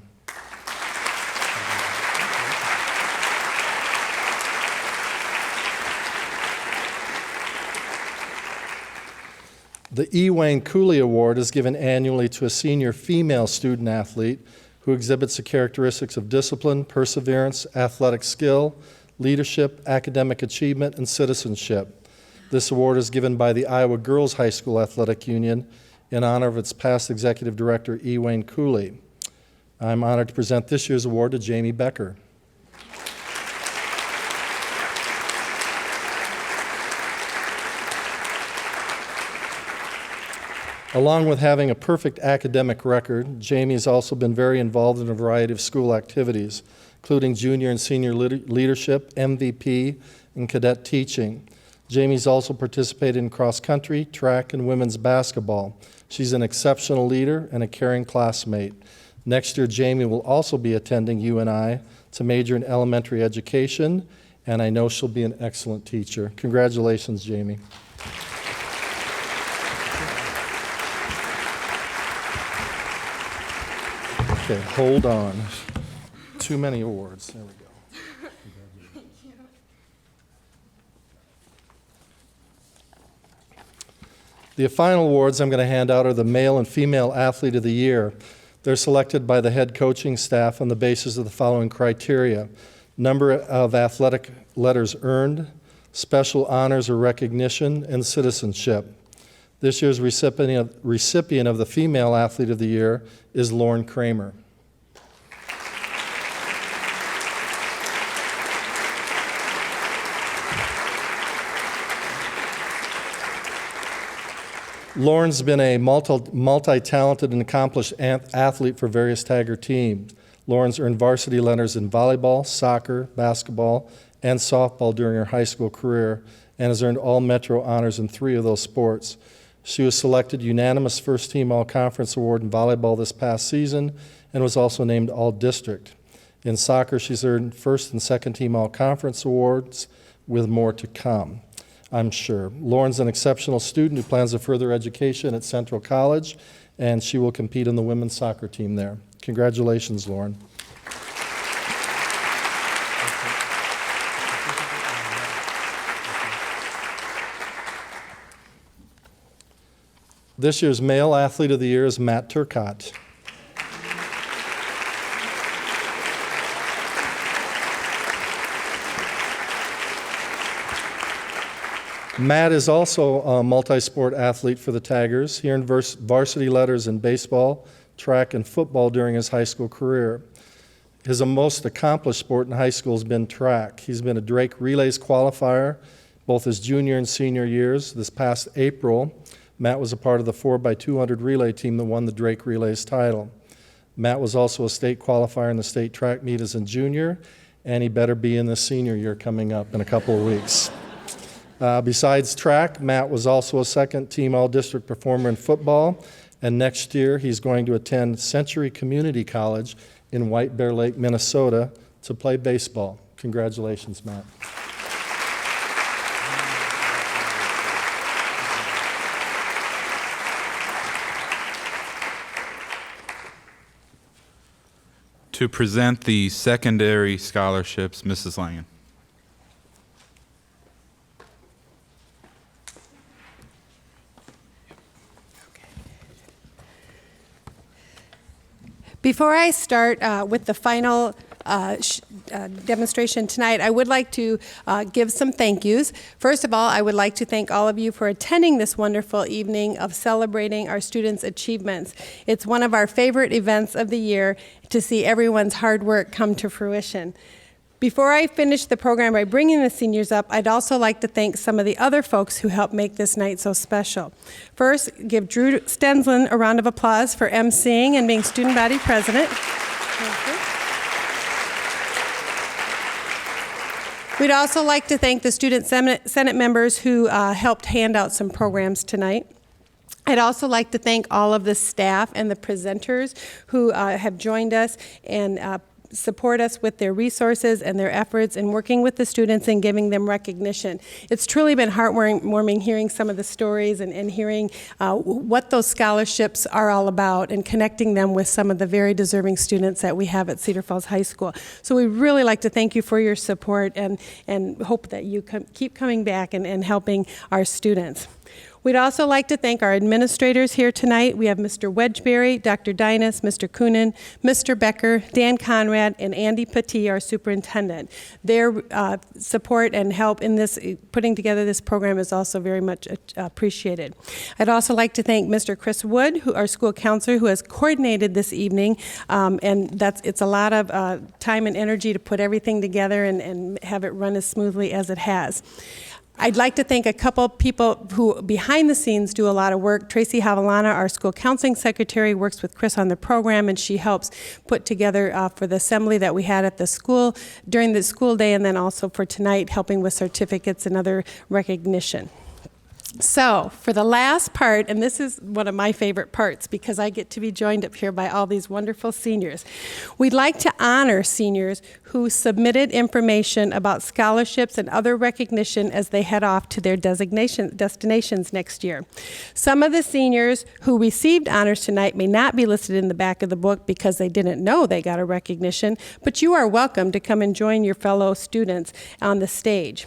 [SPEAKER 15] The E. Wayne Cooley Award is given annually to a senior female student athlete who exhibits the characteristics of discipline, perseverance, athletic skill, leadership, academic achievement, and citizenship. This award is given by the Iowa Girls High School Athletic Union in honor of its past executive director, E. Wayne Cooley. I'm honored to present this year's award to Jamie Becker. Along with having a perfect academic record, Jamie has also been very involved in a variety of school activities, including junior and senior leadership, MVP, and cadet teaching. Jamie's also participated in cross-country, track, and women's basketball. She's an exceptional leader and a caring classmate. Next year, Jamie will also be attending UNI to major in elementary education, and I know she'll be an excellent teacher. Congratulations, Jamie. Okay, hold on. Too many awards. There we go. The final awards I'm going to hand out are the Male and Female Athlete of the Year. They're selected by the head coaching staff on the basis of the following criteria: number of athletic letters earned, special honors or recognition, and citizenship. This year's recipient of the Female Athlete of the Year is Lauren Kramer. Lauren's been a multi-talented and accomplished athlete for various Tiger teams. Lauren's earned varsity letters in volleyball, soccer, basketball, and softball during her high school career, and has earned all Metro honors in 3 of those sports. She was selected unanimous first-team all-conference award in volleyball this past season and was also named all-district. In soccer, she's earned first and second-team all-conference awards, with more to come, I'm sure. Lauren's an exceptional student who plans a further education at Central College, and she will compete in the women's soccer team there. Congratulations, Lauren. This year's Male Athlete of the Year is Matt Turcott. Matt is also a multi-sport athlete for the Tigers. He earned varsity letters in baseball, track, and football during his high school career. His most accomplished sport in high school has been track. He's been a Drake Relays qualifier both his junior and senior years. This past April, Matt was a part of the 4x200 relay team that won the Drake Relays title. Matt was also a state qualifier in the state track meet as a junior, and he better be in the senior year coming up in a couple of weeks. Besides track, Matt was also a second-team all-district performer in football, and next year he's going to attend Century Community College in White Bear Lake, Minnesota, to play baseball. Congratulations, Matt.
[SPEAKER 1] To present the secondary scholarships, Mrs. Langen.
[SPEAKER 10] Before I start with the final demonstration tonight, I would like to give some thank yous. First of all, I would like to thank all of you for attending this wonderful evening of celebrating our students' achievements. It's one of our favorite events of the year to see everyone's hard work come to fruition. Before I finish the program by bringing the seniors up, I'd also like to thank some of the other folks who helped make this night so special. First, give Drew Stenslin a round of applause for emceeing and being student body president. Thank you. We'd also like to thank the student senate members who helped hand out some programs tonight. I'd also like to thank all of the staff and the presenters who have joined us and support us with their resources and their efforts in working with the students and giving them recognition. It's truly been heartwarming hearing some of the stories and hearing what those scholarships are all about and connecting them with some of the very deserving students that we have at Cedar Falls High School. So we really like to thank you for your support and hope that you keep coming back and helping our students. We'd also like to thank our administrators here tonight. We have Mr. Wedgbury, Dr. Dinas, Mr. Coonan, Mr. Becker, Dan Conrad, and Andy Petit, our superintendent. Their support and help in this putting together this program is also very much appreciated. I'd also like to thank Mr. Chris Wood, our school counselor, who has coordinated this evening, and it's a lot of time and energy to put everything together and have it run as smoothly as it has. I'd like to thank a couple people who behind the scenes do a lot of work. Tracy Havilana, our school counseling secretary, works with Chris on the program, and she helps put together for the assembly that we had at the school during the school day, and then also for tonight, helping with certificates and other recognition. So, for the last part, and this is one of my favorite parts because I get to be joined up here by all these wonderful seniors. We'd like to honor seniors who submitted information about scholarships and other recognition as they head off to their destinations next year. Some of the seniors who received honors tonight may not be listed in the back of the book because they didn't know they got a recognition, but you are welcome to come and join your fellow students on the stage.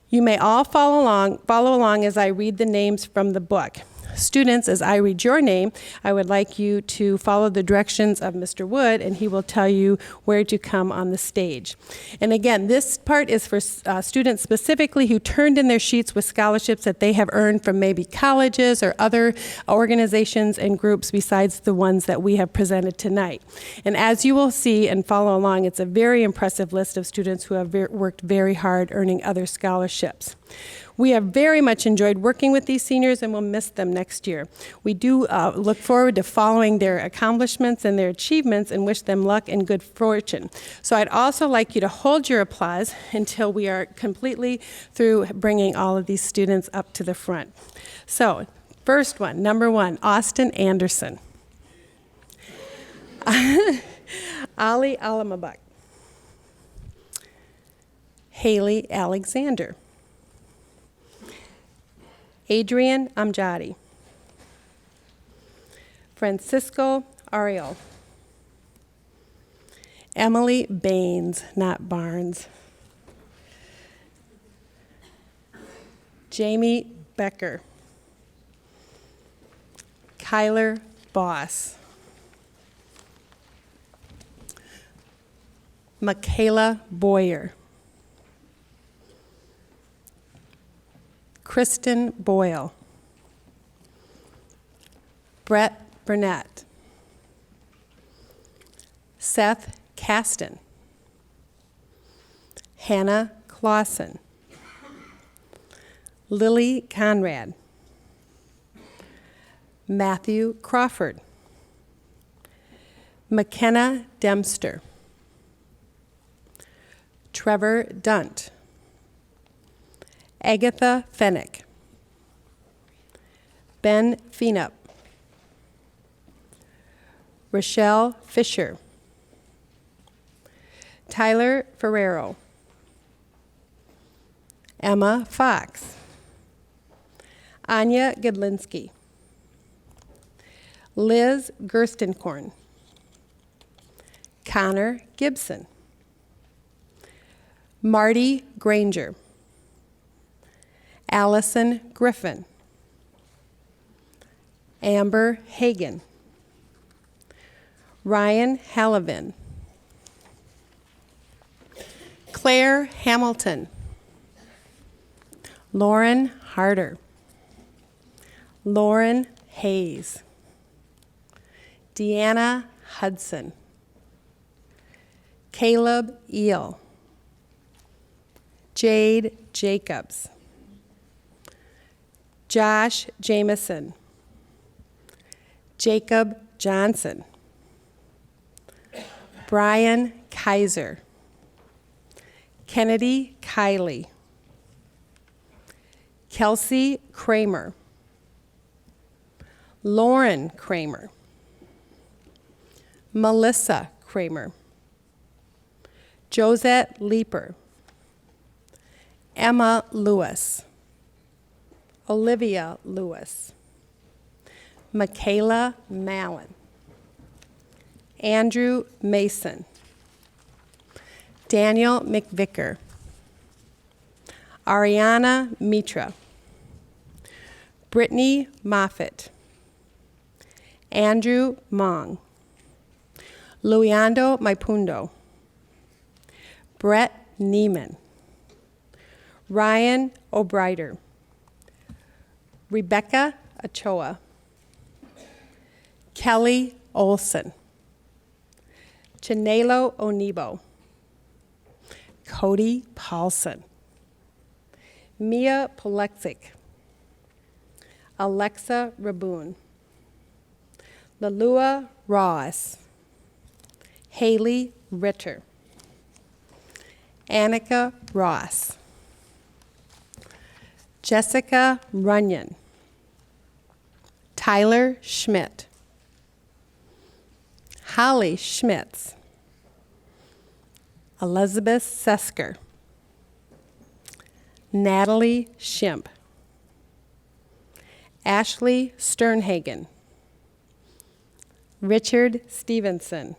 [SPEAKER 10] You may all follow along as I read the names from the book. Students, as I read your name, I would like you to follow the directions of Mr. Wood, and he will tell you where to come on the stage. And again, this part is for students specifically who turned in their sheets with scholarships that they have earned from maybe colleges or other organizations and groups besides the ones that we have presented tonight. And as you will see and follow along, it's a very impressive list of students who have worked very hard earning other scholarships. We have very much enjoyed working with these seniors and will miss them next year. We do look forward to following their accomplishments and their achievements and wish them luck and good fortune. So I'd also like you to hold your applause until we are completely through bringing all of these students up to the front. So, first one, number 1, Austin Anderson. Ali Alamabak. Haley Alexander. Adrian Amjadi. Francisco Ariel. Emily Baines, not Barnes. Jamie Becker. Kyler Boss. Michaela Boyer. Kristen Boyle. Brett Burnett. Seth Caston. Hannah Clausen. Lily Conrad. Matthew Crawford. McKenna Dempster. Trevor Dunt. Agatha Fennick. Ben Feenup. Rochelle Fisher. Tyler Ferrero. Emma Fox. Anya Godlinski. Liz Gerstenkorn. Connor Gibson. Marty Granger. Allison Griffin. Amber Hagan. Ryan Hallavin, Claire Hamilton, Lauren Harder, Lauren Hayes, Deanna Hudson, Caleb Eel, Jade Jacobs, Josh Jameson, Jacob Johnson, Brian Kaiser, Kennedy Kiley, Kelsey Kramer, Lauren Kramer, Melissa Kramer, Josette Leeper, Emma Lewis, Olivia Lewis, Michaela Mallon, Andrew Mason, Daniel McVicker, Ariana Mitra, Brittany Moffitt, Andrew Mong, Luiando Maipundo, Brett Neiman, Ryan O'Brider, Rebecca Ochoa, Kelly Olson, Chinelo Onibo, Cody Paulson, Mia Polexic, Alexa Raboon, Lalua Ross, Haley Ritter, Annika Ross, Jessica Runyon, Tyler Schmidt, Holly Schmitz, Elizabeth Sesker, Natalie Schimp, Ashley Sternhagen, Richard Stevenson,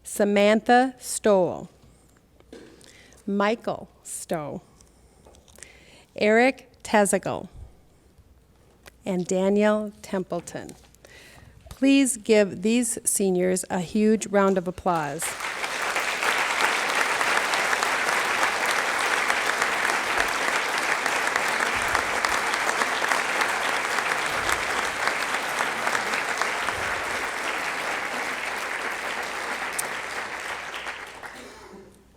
[SPEAKER 10] Samantha Stoll, Michael Stowe, Eric Tezigal, and Danielle Templeton. Please give these seniors a huge round of applause.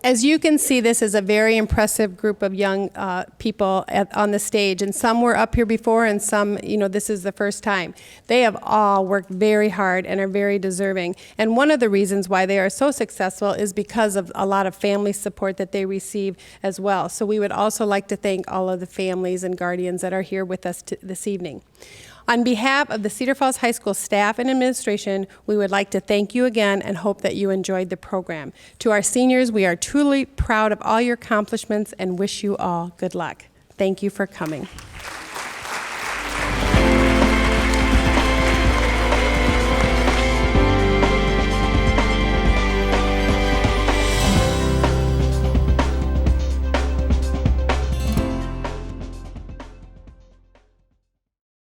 [SPEAKER 10] As you can see, this is a very impressive group of young people on the stage, and some were up here before, and some, this is the first time. They have all worked very hard and are very deserving. And one of the reasons why they are so successful is because of a lot of family support that they receive as well. So we would also like to thank all of the families and guardians that are here with us this evening. On behalf of the Cedar Falls High School staff and administration, we would like to thank you again and hope that you enjoyed the program. To our seniors, we are truly proud of all your accomplishments and wish you all good luck. Thank you for coming.